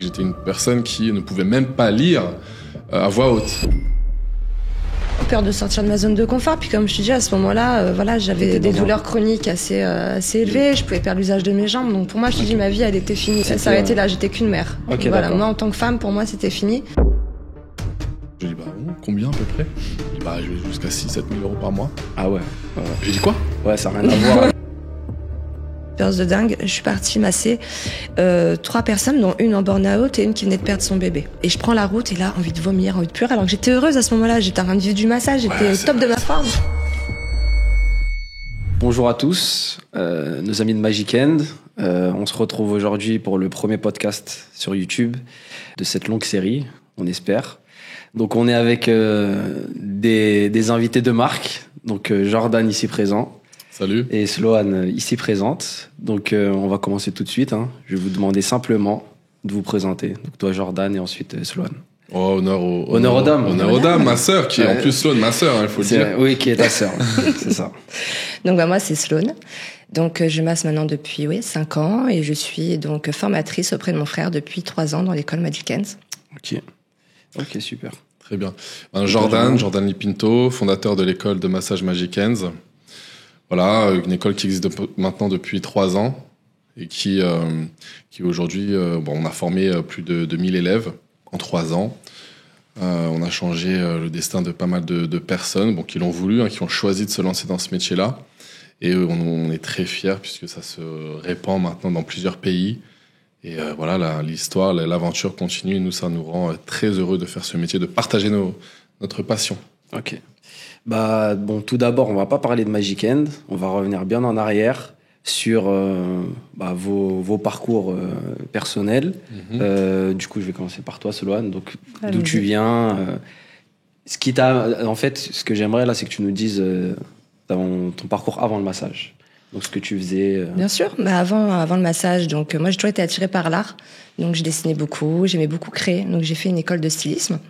J'étais une personne qui ne pouvait même pas lire à voix haute. Peur de sortir de ma zone de confort, puis comme je te dis, à ce moment-là, j'avais des douleurs chroniques assez élevées, je pouvais perdre l'usage de mes jambes, donc pour moi, je te dis, ma vie, elle était finie. Elle s'arrêtait là, j'étais qu'une mère. Okay, voilà, moi, en tant que femme, pour moi, c'était fini. Je lui ai dit, combien à peu près? Il dit, je vais jusqu'à 6 000 à 7 000 euros par mois. Ah ouais. J'ai dit quoi? Ouais, ça n'a rien à voir. Peur de dingue, je suis partie masser 3 personnes, dont une en burn-out et une qui venait de perdre son bébé. Et je prends la route et là, envie de vomir, envie de pleurer, alors que j'étais heureuse à ce moment-là, j'étais en train de vivre du massage, j'étais au top de ma forme. Bonjour à tous, nos amis de Magic End. On se retrouve aujourd'hui pour le premier podcast sur YouTube de cette longue série, on espère. Donc on est avec des invités de marque, donc Jordan ici présent. Salut. Et Sloane ici présente. Donc on va commencer tout de suite. Je vais vous demander simplement de vous présenter. Donc toi Jordan et ensuite Sloane. Oh, honneur aux dames. Honneur aux dames, ma sœur, qui est en plus Sloane, ma sœur, il faut le dire. Oui, qui est ta sœur, c'est ça. Donc moi c'est Sloane. Donc je masse maintenant depuis 5 ans et je suis donc formatrice auprès de mon frère depuis 3 ans dans l'école Magic End. Ok, super. Très bien. Jordan Lipinto, fondateur de l'école de massage Magic Ends. Voilà, une école qui existe maintenant depuis 3 ans et qui aujourd'hui, on a formé plus de 1000 élèves en 3 ans. On a changé le destin de pas mal de personnes qui l'ont voulu, qui ont choisi de se lancer dans ce métier-là. Et on est très fiers puisque ça se répand maintenant dans plusieurs pays. Et l'histoire, l'aventure continue. Et nous, ça nous rend très heureux de faire ce métier, de partager notre passion. Ok. Tout d'abord, on va pas parler de Magic End. On va revenir bien en arrière sur vos parcours personnels. Du coup, je vais commencer par toi, Sloane. Donc, d'où tu viens ce que j'aimerais là, c'est que tu nous dises ton parcours avant le massage. Donc, ce que tu faisais. Bien sûr. Avant le massage, donc moi, j'ai toujours été attirée par l'art. Donc, je dessinais beaucoup, j'aimais beaucoup créer. Donc, j'ai fait une école de stylisme.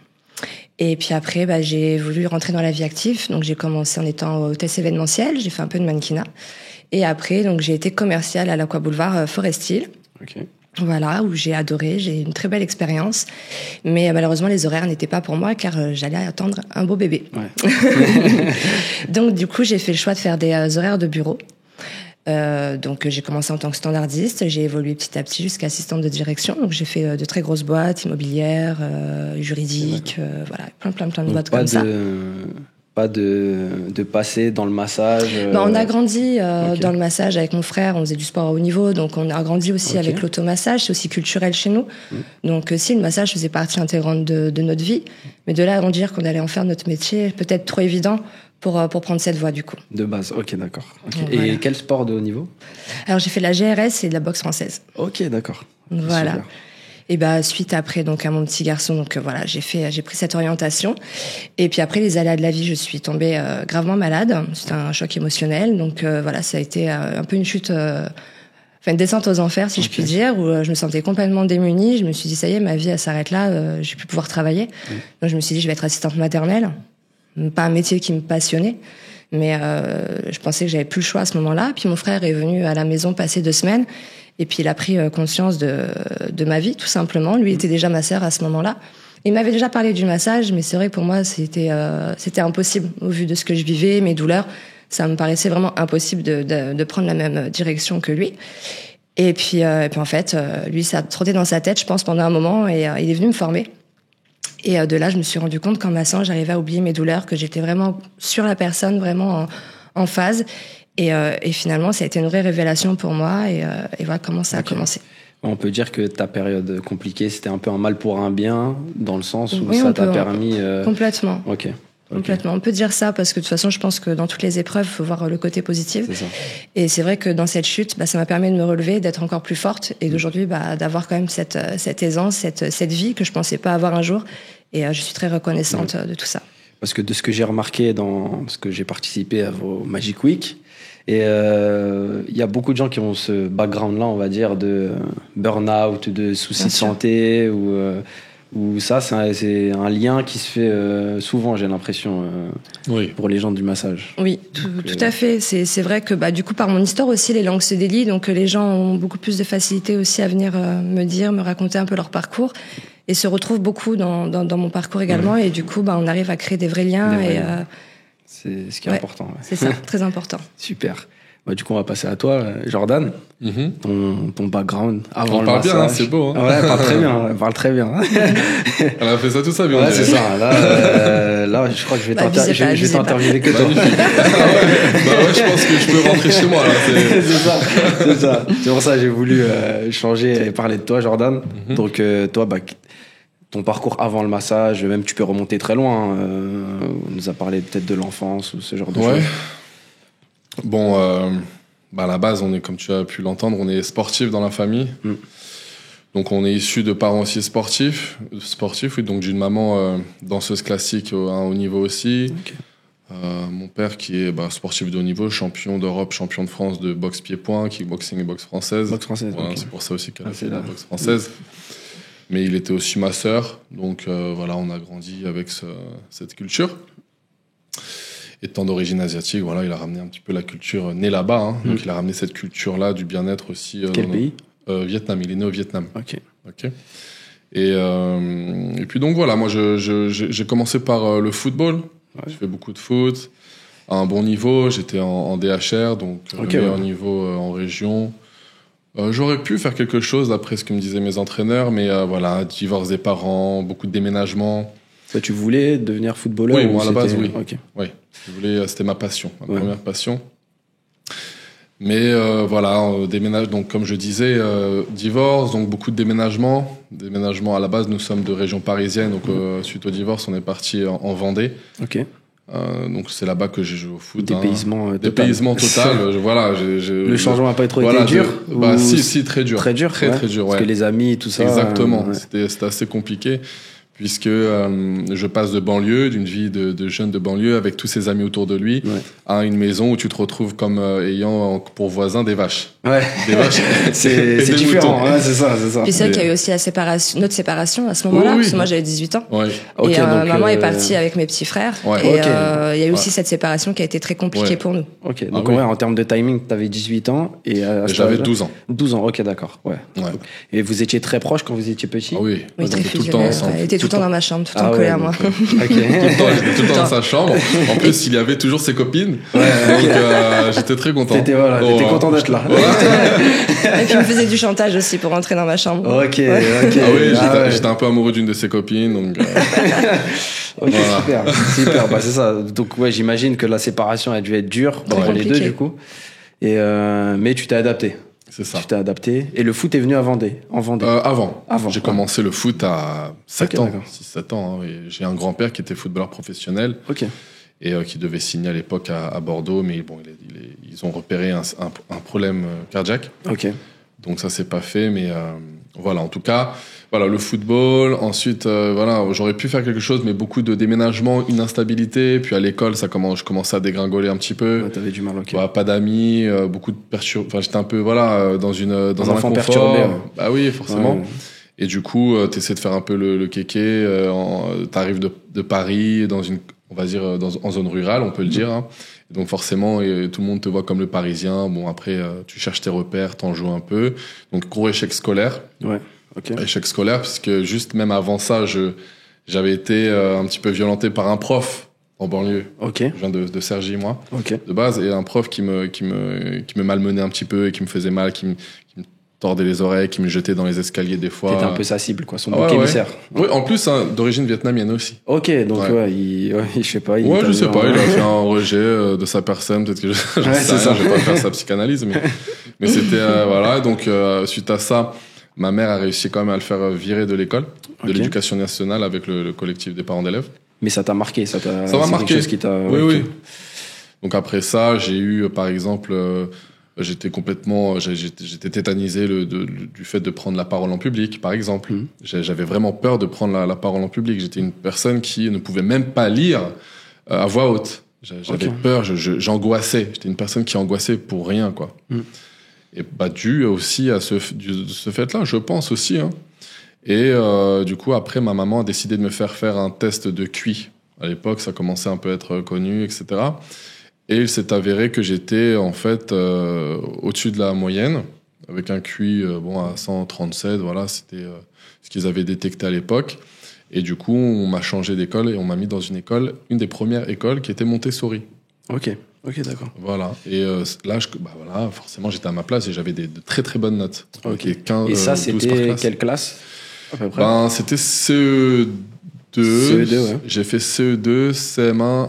Et puis après, j'ai voulu rentrer dans la vie active. Donc, j'ai commencé en étant hôtesse événementielle. J'ai fait un peu de mannequinat. Et après, donc, j'ai été commerciale à l'Aqua Boulevard Forest-Hill. Okay. Voilà, où j'ai adoré. J'ai eu une très belle expérience. Mais malheureusement, les horaires n'étaient pas pour moi car j'allais attendre un beau bébé. Ouais. Donc, du coup, j'ai fait le choix de faire des horaires de bureau. Donc j'ai commencé en tant que standardiste, j'ai évolué petit à petit jusqu'à assistante de direction. Donc j'ai fait de très grosses boîtes immobilières, juridiques, plein de boîtes comme ça. Pas de passer dans le massage. On a grandi dans le massage avec mon frère, on faisait du sport à haut niveau, donc on a grandi aussi avec l'automassage, c'est aussi culturel chez nous. Donc si le massage faisait partie intégrante de notre vie, mais de là à en dire qu'on allait en faire notre métier, peut-être trop évident pour prendre cette voie du coup. De base, ok, d'accord. Okay. Voilà. Et quel sport de haut niveau? Alors j'ai fait de la GRS et de la boxe française. Ok, d'accord. Voilà. Super. Et suite après donc à mon petit garçon, j'ai pris cette orientation. Et puis après les aléas de la vie, je suis tombée gravement malade. C'était un choc émotionnel. Donc ça a été un peu une chute, une descente aux enfers si je puis dire, où je me sentais complètement démunie. Je me suis dit ça y est, ma vie elle s'arrête là, je vais plus pouvoir travailler. Donc je me suis dit je vais être assistante maternelle. Pas un métier qui me passionnait, mais je pensais que j'avais plus le choix à ce moment-là. Puis mon frère est venu à la maison passer 2 semaines, et puis il a pris conscience de ma vie, tout simplement. Lui était déjà masseur à ce moment-là. Il m'avait déjà parlé du massage, mais c'est vrai que pour moi, c'était impossible. Au vu de ce que je vivais, mes douleurs, ça me paraissait vraiment impossible de prendre la même direction que lui. Et puis en fait, lui, ça a trotté dans sa tête, je pense, pendant un moment, et il est venu me former. Et de là, je me suis rendu compte qu'en massant, j'arrivais à oublier mes douleurs, que j'étais vraiment sur la personne, vraiment en phase. Et finalement, ça a été une vraie révélation pour moi. Et voilà comment ça a commencé. On peut dire que ta période compliquée, c'était un peu un mal pour un bien, dans le sens où ça t'a permis... Complètement. Ok. Complètement. On peut dire ça parce que de toute façon, je pense que dans toutes les épreuves, il faut voir le côté positif. C'est ça. Et c'est vrai que dans cette chute, ça m'a permis de me relever, d'être encore plus forte et d'aujourd'hui, d'avoir quand même cette aisance, cette vie que je pensais pas avoir un jour. Et je suis très reconnaissante de tout ça. Parce que de ce que j'ai remarqué parce que j'ai participé à vos Magic Week, et il y a beaucoup de gens qui ont ce background-là, on va dire, de burn-out, de soucis de santé, ou Ou ça, c'est un lien qui se fait souvent, j'ai l'impression, Oui. pour les gens du massage. Oui, tout à fait. C'est vrai que du coup, par mon histoire aussi, les langues se délient. Donc, les gens ont beaucoup plus de facilité aussi à venir me raconter un peu leur parcours. Et se retrouvent beaucoup dans mon parcours également. Et du coup, on arrive à créer des vrais liens. C'est ce qui est important. Ouais. C'est ça, très important. Super. Du coup, on va passer à toi, Jordan. Ton background avant on le parle massage. bien, hein, c'est beau. Hein. Ouais, elle parle très bien. Elle a fait ça tout ça, bien. Ouais, c'est ça. Là, je crois que je vais t'interviewer que toi. Je pense que je peux rentrer chez moi. Là, c'est ça. C'est pour ça que j'ai voulu changer et parler de toi, Jordan. Donc, toi, ton parcours avant le massage, même tu peux remonter très loin. On nous a parlé peut-être de l'enfance ou ce genre de choses. Bon, à la base, on est, comme tu as pu l'entendre, on est sportif dans la famille. Donc, on est issu de parents aussi sportifs, oui, donc d'une maman danseuse classique à un haut niveau aussi. Mon père qui est sportif de haut niveau, champion d'Europe, champion de France de boxe pied-point, kickboxing et boxe française. Voilà, c'est pour ça aussi qu'elle a fait la boxe française. Mais il était aussi masseur, donc on a grandi avec cette culture. Étant d'origine asiatique, il a ramené un petit peu la culture née là-bas. Hein. Donc il a ramené cette culture-là du bien-être aussi. Quel pays ? Vietnam, il est né au Vietnam. Ok. Et puis donc moi j'ai commencé par le football. Ouais. J'ai fait beaucoup de foot à un bon niveau. J'étais en DHR, donc meilleur niveau en région. J'aurais pu faire quelque chose d'après ce que me disaient mes entraîneurs, mais divorce des parents, beaucoup de déménagements. Toi, tu voulais devenir footballeur? Oui, moi à la base, oui. Okay. Oui, c'était ma passion, ma première passion. Mais déménage. Donc, comme je disais, divorce, donc beaucoup de déménagements. Déménagement à la base, nous sommes de région parisienne, donc suite au divorce, on est parti en Vendée. Ok. Donc c'est là-bas que j'ai joué au foot. Dépaysement total. Le changement n'a pas été dur. Si, très dur. Très dur. Très dur. Parce que les amis, tout ça. Exactement. C'était assez compliqué. Puisque je passe de banlieue, d'une vie de jeune de banlieue, avec tous ses amis autour de lui, à une maison où tu te retrouves comme ayant pour voisins des vaches. Ouais. Des vaches. c'est différent, c'est ça. Puis c'est vrai qu'il y a eu aussi notre séparation à ce moment-là, parce que moi j'avais 18 ans. Ouais. Et maman est partie avec mes petits frères. Ouais. Et il y a eu aussi cette séparation qui a été très compliquée pour nous. Ok, donc en termes de timing, tu avais 18 ans et j'avais 12 ans. 12 ans, ok, d'accord. Ouais. Et vous étiez très proches quand vous étiez petit? Oui, très tout le temps ensemble. Tout le temps dans ma chambre, tout le temps collé à moi. J'étais tout le temps dans sa chambre. En plus, il y avait toujours ses copines. Donc, j'étais très content. T'étais content d'être là. Et puis, il me faisait du chantage aussi pour rentrer dans ma chambre. Ok. J'étais un peu amoureux d'une de ses copines. Donc, super. C'est ça. Donc, j'imagine que la séparation a dû être dure pour les deux, du coup. Mais tu t'es adapté. C'est ça. Tu t'es adapté. Et le foot est venu en Vendée. Avant. J'ai commencé le foot à 7 ans. 6-7 ans. Et j'ai un grand-père qui était footballeur professionnel. Ok. Et qui devait signer à l'époque à Bordeaux. Mais bon, ils ont repéré un problème cardiaque. Ok. Donc ça s'est pas fait. Mais en tout cas, le football. Ensuite, j'aurais pu faire quelque chose, mais beaucoup de déménagements, une instabilité. Puis à l'école, je commençais à dégringoler un petit peu. Ouais, t'avais du mal, ok. Pas d'amis, beaucoup de j'étais un peu, dans un enfant inconfort. Perturbé. Ouais. Bah oui, forcément. Ouais. Et du coup, t'essaies de faire un peu le kéké. T'arrives de Paris en zone rurale, on peut le dire. Hein. Et donc forcément, tout le monde te voit comme le Parisien. Bon, après, tu cherches tes repères, t'en joues un peu. Donc gros échec scolaire. Ouais. Okay. Échec scolaire, puisque juste même avant ça, j'avais été un petit peu violenté par un prof en banlieue. Ok. Je viens de Cergy, moi, de base, et un prof qui me malmenait un petit peu et qui me faisait mal, qui me tordait les oreilles, qui me jetait dans les escaliers des fois. T'étais un peu sa cible, quoi, son bouc émissaire. Oui, en plus, d'origine vietnamienne aussi. Ok, donc je sais pas. Il a fait un rejet de sa personne, peut-être que je vais pas faire sa psychanalyse, mais c'était, donc suite à ça, ma mère a réussi quand même à le faire virer de l'école, de l'éducation nationale avec le collectif des parents d'élèves. Mais ça t'a marqué, ça m'a marqué. Quelque chose qui t'a... Oui. Donc après ça, j'ai eu, par exemple, j'étais tétanisé du fait de prendre la parole en public, par exemple. J'avais vraiment peur de prendre la parole en public. J'étais une personne qui ne pouvait même pas lire à voix haute. J'avais peur, j'angoissais. J'étais une personne qui angoissait pour rien, quoi. Et dû aussi à ce fait-là, je pense aussi. Hein. Et du coup, après, ma maman a décidé de me faire un test de QI. À l'époque, ça commençait un peu à être connu, etc. Et il s'est avéré que j'étais en fait au-dessus de la moyenne, avec un QI à 137. Voilà, c'était ce qu'ils avaient détecté à l'époque. Et du coup, on m'a changé d'école et on m'a mis dans une des premières écoles qui était Montessori. Ok, d'accord. Voilà. Et là, forcément, j'étais à ma place et j'avais de très très bonnes notes. Ok. Et 15, et ça, 12 par c'était classe. quelle classe à peu près? C'était CE2. CE2, ouais. J'ai fait CE2, CM1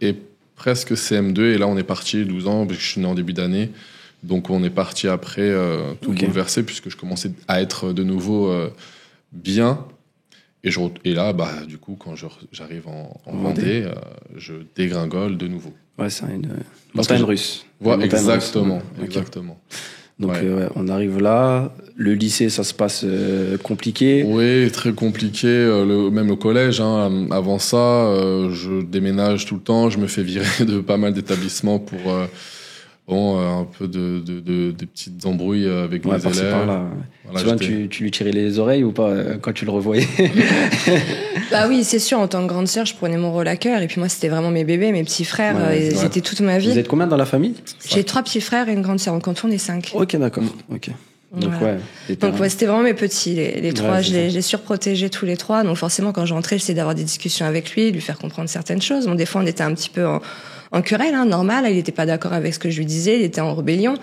et presque CM2. Et là, on est parti 12 ans, parce que je suis né en début d'année. Donc, on est parti après tout bouleversé, puisque je commençais à être de nouveau bien. Et là, du coup, quand j'arrive en Vendée, je dégringole de nouveau. Ouais, c'est une montagne russe. Voilà, exactement. Okay. Exactement. Donc, on arrive là. Le lycée, ça se passe compliqué. Oui, très compliqué. Même le collège. Avant ça, je déménage tout le temps. Je me fais virer de pas mal d'établissements pour un peu de petites embrouilles avec mes élèves. Voilà, souvent, tu lui tirais les oreilles ou pas quand tu le revoyais? Bah oui, c'est sûr. En tant que grande sœur, je prenais mon rôle à cœur. Et puis moi, c'était vraiment mes bébés, mes petits frères. Ils étaient toute ma vie. Vous êtes combien dans la famille? J'ai 3 petits frères et une grande sœur. Donc en tout, on est 5. Ok, d'accord. Ok. Donc c'était vraiment mes petits, les 3. Je les surprotégeais tous les 3. Donc forcément, quand je rentrais, j'essayais d'avoir des discussions avec lui, lui faire comprendre certaines choses. Bon, des fois, on était un petit peu en querelle, normal. Il n'était pas d'accord avec ce que je lui disais. Il était en rébellion.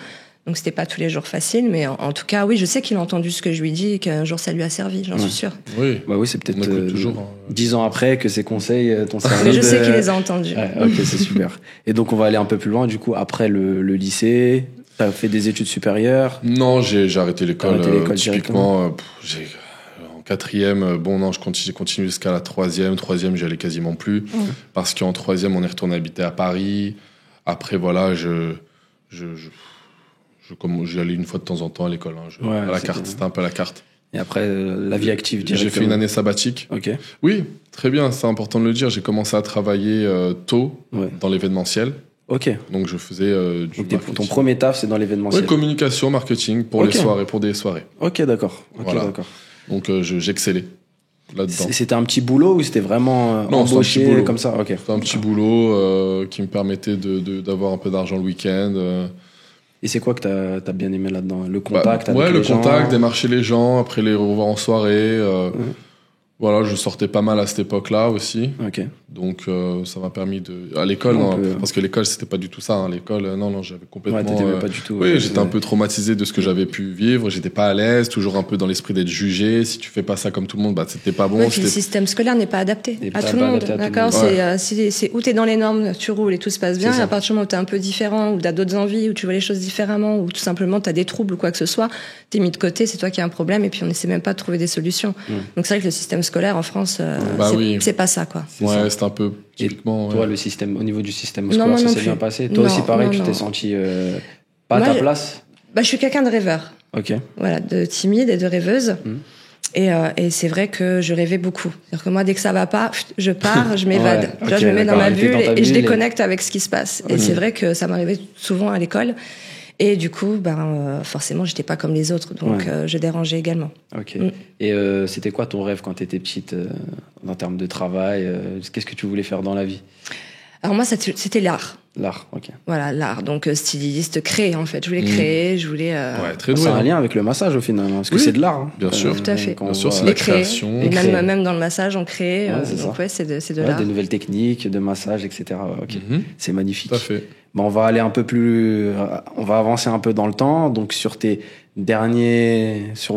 Donc c'était pas tous les jours facile, mais en tout cas, oui, je sais qu'il a entendu ce que je lui dis et qu'un jour ça lui a servi, j'en suis sûre. Oui, oui, c'est peut-être toujours 10 ans après que ces conseils t'ont servi. Mais je sais qu'il les a entendus. Ok, c'est super. Et donc on va aller un peu plus loin. Du coup, après le lycée, t'as fait des études supérieures? Non, j'ai arrêté l'école. Typiquement, en 4e, j'ai continué jusqu'à la 3e. 3e, j'y allais quasiment plus parce qu'en 3e, on est retourné habiter à Paris. Après, voilà, j'y allais une fois de temps en temps à l'école. C'était un peu à la carte. Et après, la vie active directement. J'ai fait une année sabbatique. Ok. Oui, très bien, c'est important de le dire. J'ai commencé à travailler tôt dans l'événementiel. Ok. Donc je faisais du marketing. Ton premier taf, c'est dans l'événementiel. Oui, communication, marketing pour les soirées, pour des soirées. Ok, d'accord. D'accord. Donc j'excellais là-dedans. C'était un petit boulot ou c'était vraiment embauché comme ça? Ok. C'était un petit boulot qui me permettait d'avoir un peu d'argent le week-end. Et c'est quoi que t'as bien aimé là-dedans? Le contact avec le les gens? contact, démarcher les gens, après les revoir en soirée. Voilà, je sortais pas mal à cette époque-là aussi. Ok. Donc ça m'a permis à l'école, parce que l'école c'était pas du tout ça. L'école, non, j'avais complètement. Ouais, t'aimais pas du tout. Oui, j'étais un peu traumatisé de ce que j'avais pu vivre. J'étais pas à l'aise, toujours un peu dans l'esprit d'être jugé. Si tu fais pas ça comme tout le monde, c'était pas bon. Le système scolaire n'est pas adapté à tout le monde. D'accord, c'est où t'es dans les normes, tu roules et tout se passe bien. Et à partir du moment où t'es un peu différent, ou t'as d'autres envies, ou tu vois les choses différemment, ou tout simplement t'as des troubles ou quoi que ce soit, t'es mis de côté. C'est toi qui as un problème et puis on essaie même pas de trouver des solutions. Donc c'est vrai que le système scolaire en France, c'est pas ça, quoi. C'est un peu typiquement. Et toi, au niveau du système scolaire, ça s'est bien passé? Toi aussi, pareil, tu t'es senti pas à ta place? Je suis quelqu'un de rêveur. Ok. Voilà, de timide et de rêveuse. Et c'est vrai que je rêvais beaucoup. C'est-à-dire que moi, dès que ça va pas, je pars, je m'évade. Je me mets dans ma bulle et je déconnecte avec ce qui se passe. Et c'est vrai que ça m'arrivait souvent à l'école. Et du coup, forcément, j'étais pas comme les autres, donc je dérangeais également. Ok. Et c'était quoi ton rêve quand t'étais petite, en termes de travail? Qu'est-ce que tu voulais faire dans la vie? Alors moi, c'était l'art. L'art, ok. Voilà, l'art. Donc styliste, créer en fait. Je voulais créer, je voulais. Très doué. C'est un lien avec le massage au final, parce que c'est de l'art. Bien sûr. Tout à fait. Bien sûr, c'est la création. Et même dans le massage, on crée. Donc c'est de l'art. Des nouvelles techniques de massage, etc. Ok. C'est magnifique. Tout à fait. On va aller un peu plus, on va avancer un peu dans le temps. Donc sur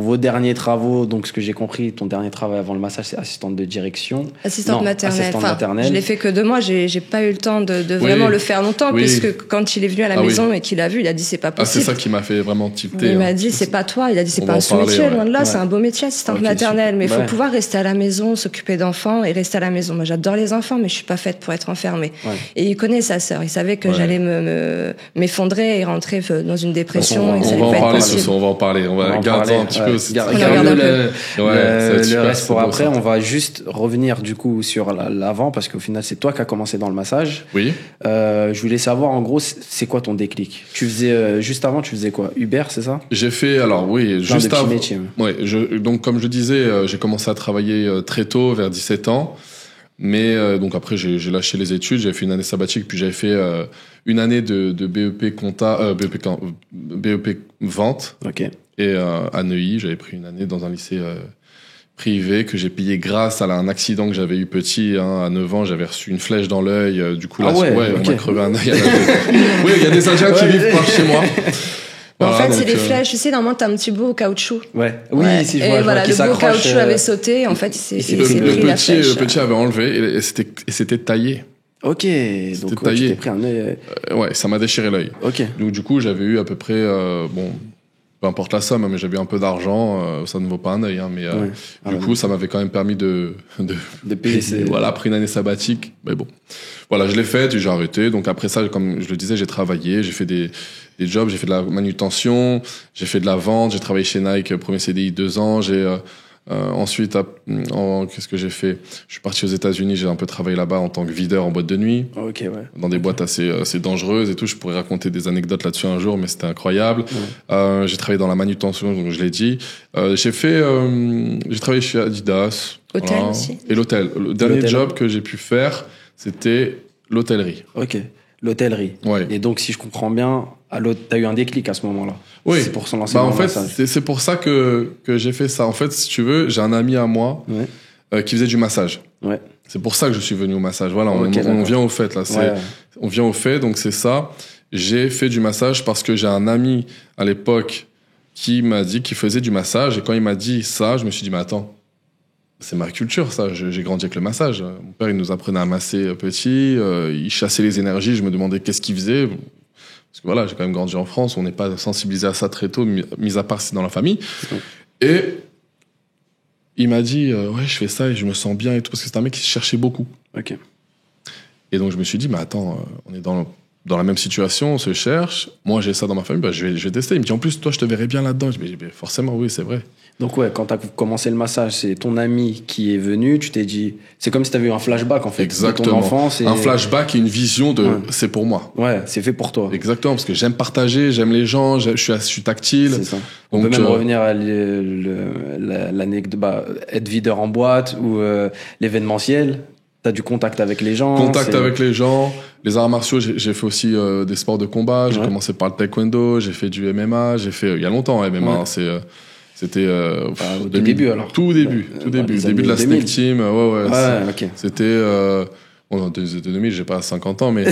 vos derniers travaux, donc ce que j'ai compris, ton dernier travail avant le massage, c'est assistante de direction. Assistante maternelle. Je l'ai fait que 2 mois. J'ai pas eu le temps de vraiment le faire longtemps, puisque quand il est venu à la maison et qu'il a vu, il a dit c'est pas possible. C'est ça qui m'a fait vraiment tilter. Il m'a dit c'est pas toi. Il a dit c'est pas un sous-métier, loin de là. C'est un beau métier, assistante maternelle. Mais il faut pouvoir rester à la maison, s'occuper d'enfants et rester à la maison. Moi, j'adore les enfants, mais je suis pas faite pour être enfermée. Et il connaît sa sœur. Il savait que j'allais m'effondrer et rentrer dans une dépression. On va en parler. On va garder un petit peu. Le reste pour après. On va juste revenir du coup sur l'avant, parce qu'au final c'est toi qui as commencé dans le massage. Oui. je voulais savoir, en gros, c'est quoi ton déclic? Tu faisais, juste avant, tu faisais quoi? Uber, c'est ça? J'ai fait, alors oui, Plein de juste petits avant. métiers. Ouais, donc comme je disais, j'ai commencé à travailler très tôt, vers 17 ans. Mais donc après, j'ai lâché les études, j'ai fait une année sabbatique, puis j'avais fait une année de BEP compta, BEP vente. Ok. Et à Neuilly, j'avais pris une année dans un lycée privé que j'ai payé grâce à un accident que j'avais eu petit. Hein, à 9 ans, j'avais reçu une flèche dans l'œil. Du coup, là, okay. on m'a crevé un œil à la tête. Oui, il y a des Indiens qui vivent par chez moi. Voilà, en fait, c'est des flèches, tu sais, normalement, t'as un petit bout au caoutchouc. Ouais. Oui, si je vois. Et voilà, le bout au caoutchouc avait sauté, en fait, le petit avait enlevé et c'était taillé. Ok, donc tu t'es pris un œil. Ouais, ça m'a déchiré l'œil. Ok. Donc du coup, j'avais eu à peu près, peu importe la somme, mais j'avais un peu d'argent, ça ne vaut pas un œil, hein, mais du coup, ça m'avait quand même permis de payer. Voilà, après une année sabbatique, mais bon. Voilà, je l'ai fait, j'ai arrêté. Donc après ça, comme je le disais, j'ai travaillé, j'ai fait des jobs, j'ai fait de la manutention, j'ai fait de la vente, j'ai travaillé chez Nike, premier CDI 2 ans, j'ai ensuite, qu'est-ce que j'ai fait? Je suis parti aux États-Unis, j'ai un peu travaillé là-bas en tant que videur en boîte de nuit. Ok, ouais. Dans des boîtes assez dangereuses et tout. Je pourrais raconter des anecdotes là-dessus un jour, mais c'était incroyable. Ouais. J'ai travaillé dans la manutention, donc je l'ai dit. J'ai travaillé chez Adidas. Hôtel aussi. Et l'hôtel. Le dernier job que j'ai pu faire, c'était l'hôtellerie. Ok. L'hôtellerie. Ouais. Et donc, si je comprends bien, t'as eu un déclic à ce moment-là. Oui. C'est pour se lancer dans en fait, c'est pour ça que j'ai fait ça. En fait, si tu veux, j'ai un ami à moi qui faisait du massage. Ouais. C'est pour ça que je suis venu au massage. Voilà, on vient au fait, là. On vient au fait, donc c'est ça. J'ai fait du massage parce que j'ai un ami à l'époque qui m'a dit qu'il faisait du massage. Et quand il m'a dit ça, je me suis dit, mais attends, c'est ma culture, ça. J'ai grandi avec le massage. Mon père, il nous apprenait à masser petit. Il chassait les énergies. Je me demandais qu'est-ce qu'il faisait. Parce que voilà, j'ai quand même grandi en France. On n'est pas sensibilisé à ça très tôt, mis à part c'est dans la famille. Et il m'a dit, ouais, je fais ça et je me sens bien et tout. Parce que c'est un mec qui se cherchait beaucoup. Ok. Et donc, je me suis dit, mais attends, on est dans la même situation, on se cherche. Moi, j'ai ça dans ma famille, je vais tester. Il me dit, en plus, toi, je te verrais bien là-dedans. Je me dis, forcément, oui, c'est vrai. Donc, ouais, quand tu as commencé le massage, c'est ton ami qui est venu, tu t'es dit, c'est comme si tu avais eu un flashback, en fait. Exactement. De ton enfance. Un flashback et une vision de, c'est pour moi. Ouais, c'est fait pour toi. Exactement, parce que j'aime partager, j'aime les gens, je suis tactile. C'est ça. On peut même revenir à l'anecdote, être videur en boîte ou l'événementiel. T'as du contact avec les gens. Avec les gens. Les arts martiaux, j'ai fait aussi des sports de combat. J'ai commencé par le taekwondo, j'ai fait du MMA, j'ai fait il y a longtemps MMA. C'était au début alors. Tout début de la Snake Team. Ouais. Ok. C'était en 2000, j'ai pas 50 ans, mais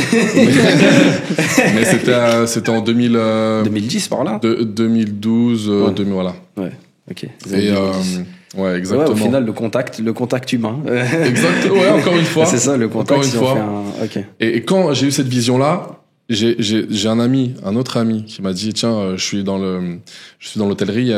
mais c'était en 2010 par là. 2012, 2000, voilà. Ouais. Ok. Et ouais, exactement. Ouais, au final, le contact humain. Exactement. Ouais, encore une fois. C'est ça, le contact. Encore une fois. Okay. Et quand j'ai eu cette vision-là, j'ai un autre ami qui m'a dit, tiens, je suis dans l'hôtellerie,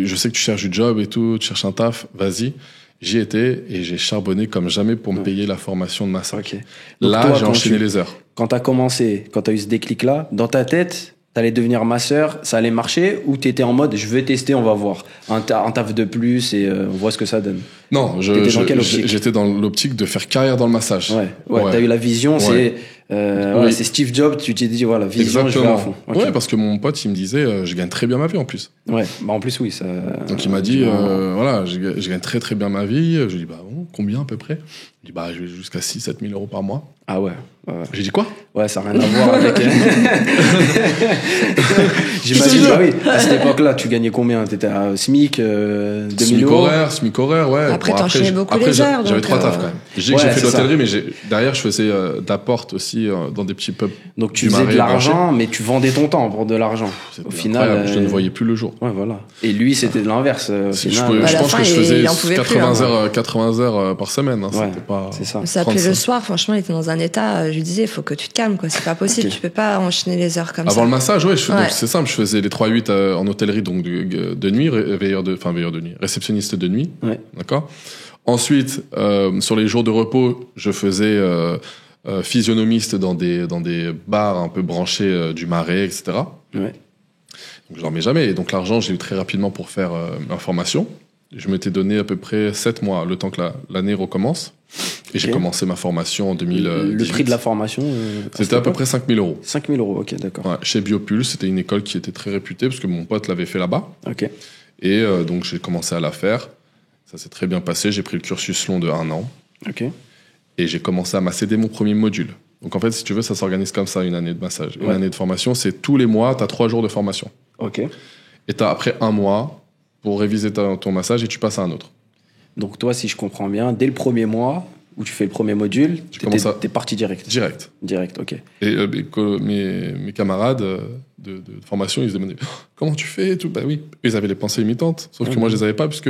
je sais que tu cherches du job et tout, tu cherches un taf, vas-y. J'y étais et j'ai charbonné comme jamais pour me payer la formation de massage. Okay. Là, j'ai enchaîné les heures. Quand t'as commencé, quand t'as eu ce déclic-là, dans ta tête, t'allais devenir masseur, ça allait marcher, ou t'étais en mode je vais tester, on va voir un taf de plus et on voit ce que ça donne? Non, j'étais dans l'optique de faire carrière dans le massage. Ouais. T'as eu la vision, c'est Steve Jobs, tu t'es dit voilà, vision, je vais à fond. Okay. Ouais, parce que mon pote, il me disait je gagne très bien ma vie en plus. Ouais, en plus oui, ça. Donc il m'a dit voilà, je gagne très très bien ma vie. Je lui dis bon, combien à peu près? Il dit je vais jusqu'à 6-7 000 euros par mois. Ah ouais. J'ai dit quoi? Ouais, ça n'a rien à voir avec. J'imagine, oui. À cette époque-là, tu gagnais combien? T'étais à SMIC, 2000 euros? SMIC horaire, ouais. Après, t'enchaînais beaucoup les heures. J'avais 3 tafs quand même. J'ai fait de l'hôtellerie, mais derrière, je faisais de la porte aussi dans des petits pubs. Donc tu faisais de l'argent, mais tu vendais ton temps pour de l'argent. Au final, je ne voyais plus le jour. Ouais, voilà. Et lui, c'était l'inverse. Je pense que je faisais 80 heures par semaine. C'était pas. C'est ça. Ça appelait le soir, franchement, il était dans un état. Je lui disais, il faut que tu te calmes, quoi. C'est pas possible. Tu peux pas enchaîner les heures comme ça. Avant le massage, donc c'est simple. Je faisais les 3-8 en hôtellerie, donc de nuit, veilleur de nuit, réceptionniste de nuit. Ouais. D'accord. Ensuite, sur les jours de repos, je faisais physionomiste dans des bars un peu branchés du Marais, etc. Ouais. Donc je dormais jamais. Et donc l'argent, j'ai eu très rapidement pour faire ma formation. Je m'étais donné à peu près 7 mois, le temps que l'année recommence. Et j'ai commencé ma formation en 2018. Le prix de la formation c'était à peu près 5 000 euros. 5 000 euros, ok, d'accord. Ouais, chez Biopulse, c'était une école qui était très réputée parce que mon pote l'avait fait là-bas. Ok. Et donc j'ai commencé à la faire. Ça s'est très bien passé. J'ai pris le cursus long de 1 an. Ok. Et j'ai commencé à m'accéder mon premier module. Donc en fait, si tu veux, ça s'organise comme ça, une année de massage. Une année de formation, c'est tous les mois, tu as 3 jours de formation. Ok. Et tu as après 1 mois pour réviser ton massage et tu passes à un autre. Donc toi, si je comprends bien, dès le premier mois où tu fais le premier module, t'es parti direct. Direct, ok. Et mes camarades de formation, ils se demandaient comment tu fais et tout. Bah oui, ils avaient les pensées limitantes, sauf que moi je les avais pas puisque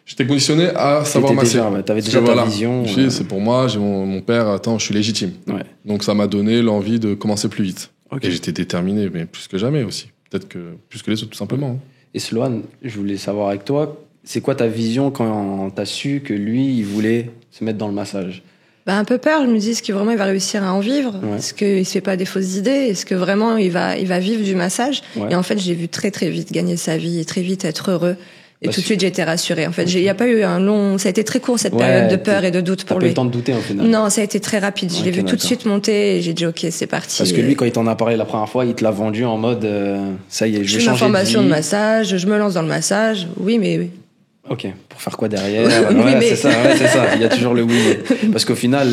j'étais conditionné à savoir masser. T'avais déjà ta vision. C'est pour moi, j'ai mon père, attends, je suis légitime. Ouais. Donc ça m'a donné l'envie de commencer plus vite. Okay. Et j'étais déterminé, mais plus que jamais aussi. Peut-être que plus que les autres, tout simplement. Et Sloan, je voulais savoir avec toi, c'est quoi ta vision quand t'as su que lui, il voulait se mettre dans le massage? Bah, un peu peur, je me dis, est-ce que vraiment il va réussir à en vivre? Est-ce qu'il se fait pas des fausses idées? Est-ce que vraiment il va vivre du massage? Et en fait, j'ai vu très très vite gagner sa vie et très vite être heureux. Et tout de suite, j'ai été rassurée. En fait, il n'y a pas eu ça a été très court, cette période de peur et de doute pour lui. T'as pas eu le temps de douter, au final. Non, ça a été très rapide. Je l'ai vu tout de suite monter et j'ai dit, OK, c'est parti. Parce que lui, quand il t'en a parlé la première fois, il te l'a vendu en mode, ça y est, je vais changer de vie. Je fais ma formation de massage, je me lance dans le massage. Oui, mais... Ok, pour faire quoi derrière? C'est ça. Il y a toujours le oui. Parce qu'au final,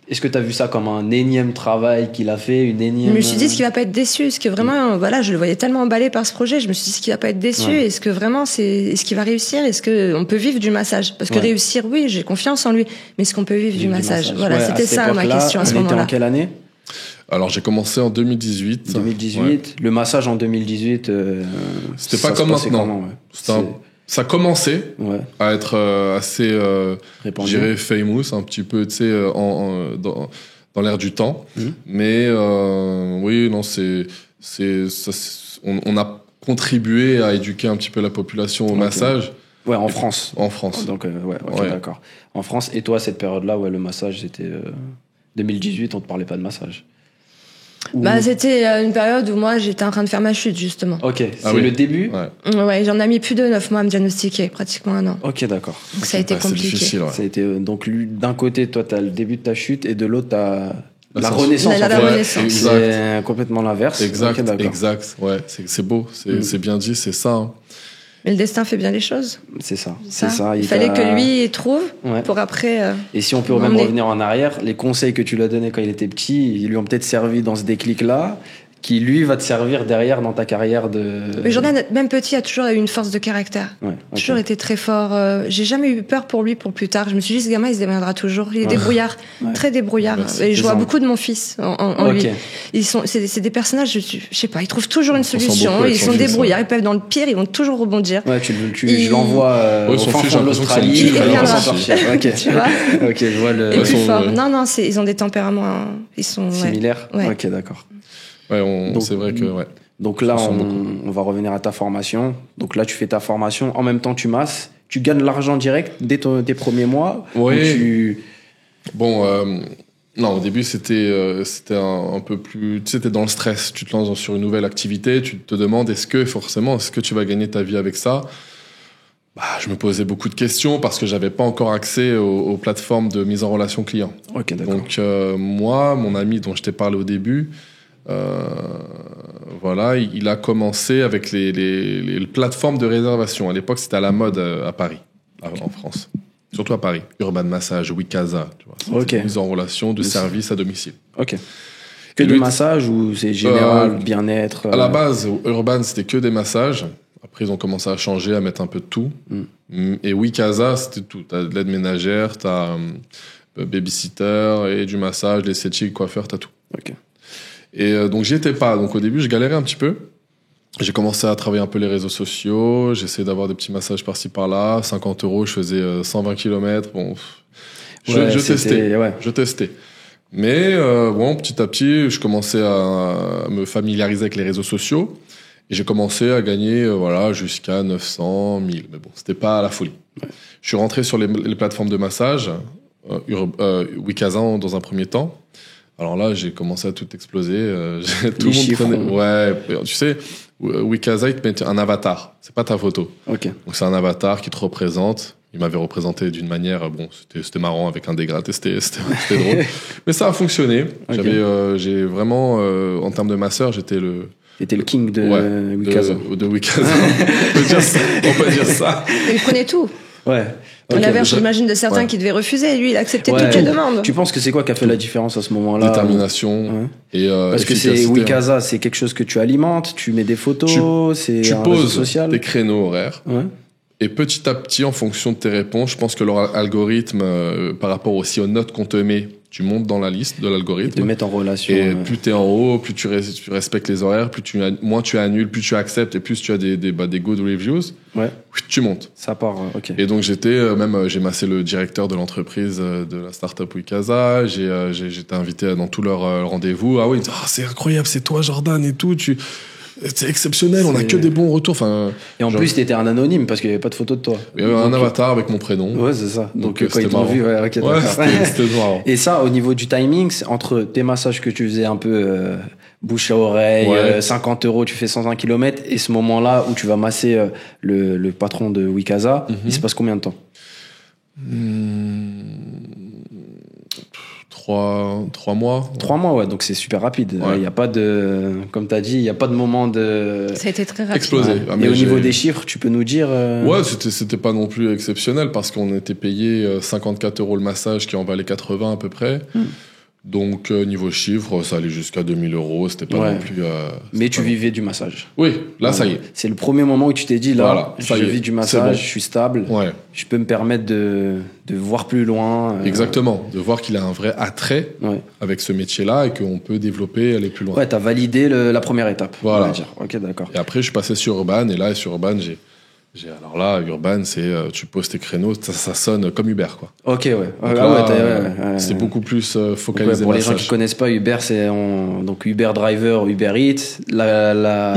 est-ce que tu as vu ça comme un énième travail qu'il a fait, une énième... Je me suis dit, est-ce qu'il va pas être déçu? Est-ce que vraiment, voilà, je le voyais tellement emballé par ce projet, je me suis dit, est-ce qu'il va pas être déçu? Est-ce que vraiment, est-ce qu'il va réussir? Est-ce qu'on peut vivre du massage? Parce que réussir, oui, j'ai confiance en lui, mais est-ce qu'on peut vivre du massage? Voilà, c'était ça ma question à ce moment-là. Il était en quelle année? Alors j'ai commencé en 2018. 2018. Le massage en 2018. C'était pas comme maintenant. Ça commençait à être assez, je dirais, famous, un petit peu, tu sais, dans l'air du temps. Mais oui, non, on a contribué à éduquer un petit peu la population au massage. Ouais, en France. En France. Donc, d'accord. En France. Et toi, cette période-là, le massage, c'était 2018, on te parlait pas de massage. Bah, c'était une période où moi j'étais en train de faire ma chute justement. Ok, c'est le début. Ouais, j'en ai mis plus de 9 mois à me diagnostiquer, pratiquement 1 an. Ok, d'accord. Donc ça a été compliqué. Difficile, ça a été donc d'un côté toi t'as le début de ta chute et de l'autre t'as la renaissance. La renaissance. C'est complètement l'inverse. Exact, exact. Ouais, c'est beau, c'est bien dit, c'est ça. Hein. Mais le destin fait bien les choses. C'est ça. Il fallait que lui trouve pour après. Et si on peut même revenir en arrière, les conseils que tu lui as donnés quand il était petit, ils lui ont peut-être servi dans ce déclic-là, qui lui va te servir derrière dans ta carrière de... Mais Jordan, même petit, a toujours eu une force de caractère. Toujours été très fort. J'ai jamais eu peur pour lui pour plus tard. Je me suis dit, ce gamin, il se démerdera toujours. Il est débrouillard, très débrouillard. Et je vois beaucoup de mon fils en lui. C'est des personnages, je sais pas, ils trouvent toujours une solution. Ils sont débrouillards, ils peuvent dans le pire, ils vont toujours rebondir. Ouais, je l'envoie au fin fond de l'Australie. Il reviendra. Tu vois? Ok, je vois le... Et plus fort. Non, ils ont des tempéraments, ils sont... Similaires? Ok, d'accord. Ouais, c'est vrai que Donc là, on va revenir à ta formation. Donc là, tu fais ta formation. En même temps, tu masses. Tu gagnes l'argent direct dès tes premiers mois. Oui. Non, au début, c'était un peu plus... Tu sais, t'es dans le stress. Tu te lances sur une nouvelle activité. Tu te demandes, est-ce que tu vas gagner ta vie avec ça? Je me posais beaucoup de questions parce que j'avais pas encore accès aux plateformes de mise en relation client. Ok, d'accord. Donc, moi, mon ami dont je t'ai parlé au début... il a commencé avec les plateformes de réservation. À l'époque, c'était à la mode à Paris, en France. Surtout à Paris. Urban Massage, Wikaza, tu vois. C'était mise en relation de services à domicile. Ok. Que de massage ou c'est général, bien-être À la base, Urban, c'était que des massages. Après, ils ont commencé à changer, à mettre un peu de tout. Et Wikaza, c'était tout. T'as de l'aide ménagère, t'as babysitter et du massage, l'esthétique, coiffeur, t'as tout. Ok. Et donc j'y étais pas. Donc au début, je galérais un petit peu. J'ai commencé à travailler un peu les réseaux sociaux. J'essayais d'avoir des petits massages par-ci par-là. 50 €, je faisais 120 km. Bon, je testais. Mais petit à petit, je commençais à me familiariser avec les réseaux sociaux. Et j'ai commencé à gagner jusqu'à 900, 1000. Mais bon, c'était pas à la folie. Je suis rentré sur les plateformes de massage, Wikaza dans un premier temps. Alors là, j'ai commencé à tout exploser. Tout le monde prenait. Ouais, tu sais, Wikaza, il te met un avatar. C'est pas ta photo. Ok. Donc c'est un avatar qui te représente. il m'avait représenté d'une manière, bon, c'était marrant avec un dégradé, c'était drôle. Mais ça a fonctionné. Ok. J'ai vraiment, en termes de masseur, j'étais T'étais le king de ouais, Wikaza. de Wikaza. On peut dire ça. Il prenait tout. Ouais. À Ok. l'inverse, j'imagine de certains Ouais. qui devaient refuser. Lui, il acceptait Ouais. toutes les demandes. Tu penses que c'est quoi qui a fait la différence à ce moment-là? Détermination. Ouais. Et, Parce que c'est efficacité. Wikaza, c'est quelque chose que tu alimentes, tu mets des photos, c'est Tu un réseau poses social. tes créneaux horaires. Ouais. Et petit à petit, en fonction de tes réponses, je pense que leur algorithme, par rapport aussi aux notes qu'on te met, tu montes dans la liste de Et te l'algorithme. mettre en relation. Et plus tu es en haut, plus tu respectes les horaires, moins tu annules, plus tu acceptes et plus tu as des good reviews, Ouais. tu montes. Ça part, ok. Et donc j'ai massé le directeur de l'entreprise de la startup Wikaza, j'étais invité dans tous leurs rendez-vous. Ah oui, c'est incroyable, c'est toi Jordan et tout, c'est exceptionnel, on a que des bons retours. Enfin, Et en plus, t'étais un anonyme parce qu'il n'y avait pas de photo de toi. il y avait un avatar avec mon prénom. Ouais, c'est ça. Donc, quand c'était ils t'ont marrant. vu, ouais, ok, Ouais, d'accord. c'était marrant. Et ça, au niveau du timing, c'est entre tes massages que tu faisais un peu bouche à oreille, Ouais. 50 €, tu fais 120 km, et ce moment-là où tu vas masser le patron de Wikaza, il se passe combien de temps? 3 mois. 3 mois, ouais, donc c'est super rapide. Il Ouais. n'y a pas de, comme tu as dit, il n'y a pas de moment de... Ça a été très rapide. Explosé. Ouais. Ah, Et mais au niveau j'ai- des chiffres, tu peux nous dire... Ouais, c'était pas non plus exceptionnel parce qu'on était payé 54 € le massage qui en valait 80 à peu près. Donc, niveau chiffre, ça allait jusqu'à 2000 €. C'était pas Ouais. non plus. Mais c'était tu pas- vivais du massage. Oui, là, ça y est. C'est le premier moment où tu t'es dit, là, Voilà, ça je y est, vis du c'est massage, bon. je suis stable, Ouais, je peux me permettre de voir plus loin. exactement. De voir qu'il a un vrai attrait Ouais, avec ce métier-là et qu'on peut développer, aller plus loin. ouais, t'as validé la première étape. Voilà. On va dire. Ok, d'accord. Et après, je suis passé sur Urban et là, sur Urban, alors là, Urban, c'est tu poses tes créneaux, ça sonne comme Uber, quoi. Ok, ouais. Donc Ah là, ouais, ouais. c'est beaucoup plus Donc, ouais, focalisé pour les gens massage. qui connaissent pas Uber, c'est donc Uber Driver, Uber Eats,